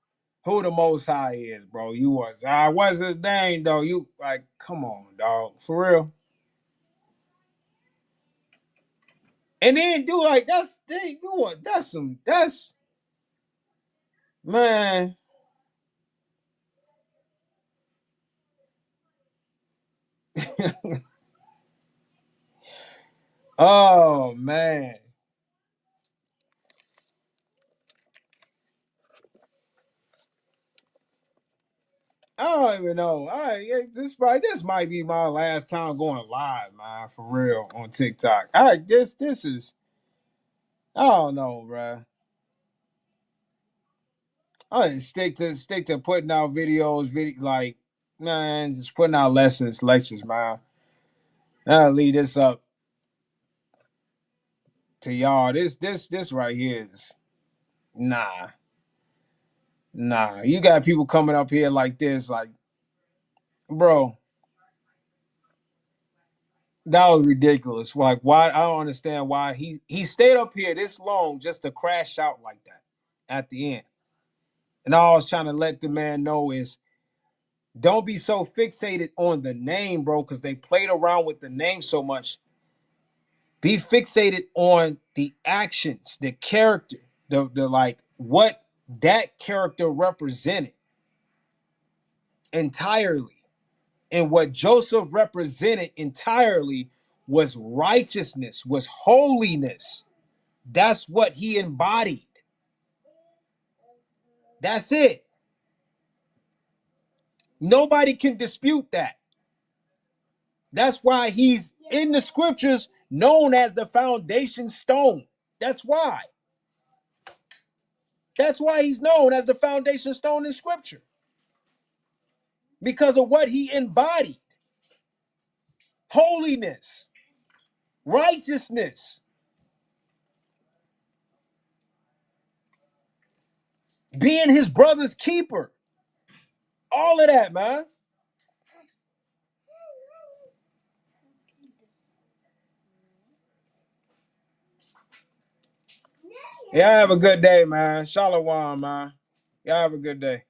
who the Most High is, bro. You was. What's his name, though? You like, come on, dog, for real. And then do like that's man. Oh man. I don't even know. This might be my last time going live, man, for real on TikTok. This is I don't know, bro. I just stick to putting out videos, like man, just putting out lectures, man. I'll leave this up to y'all. This right here is nah. You got people coming up here like this, like, bro, that was ridiculous. Like, why? I don't understand why he stayed up here this long just to crash out like that at the end. And all I was trying to let the man know is don't be so fixated on the name, bro, because they played around with the name so much. Be fixated on the actions, the character, the like what that character represented entirely. And what Joseph represented entirely was righteousness, was holiness. That's what he embodied. That's it. Nobody can dispute that. That's why he's in the scriptures known as the foundation stone. That's why. That's why he's known as the foundation stone in scripture. Because of what he embodied. Holiness, righteousness, being his brother's keeper. All of that, man. Yeah, have a good day, man. Shalom, man. Y'all have a good day.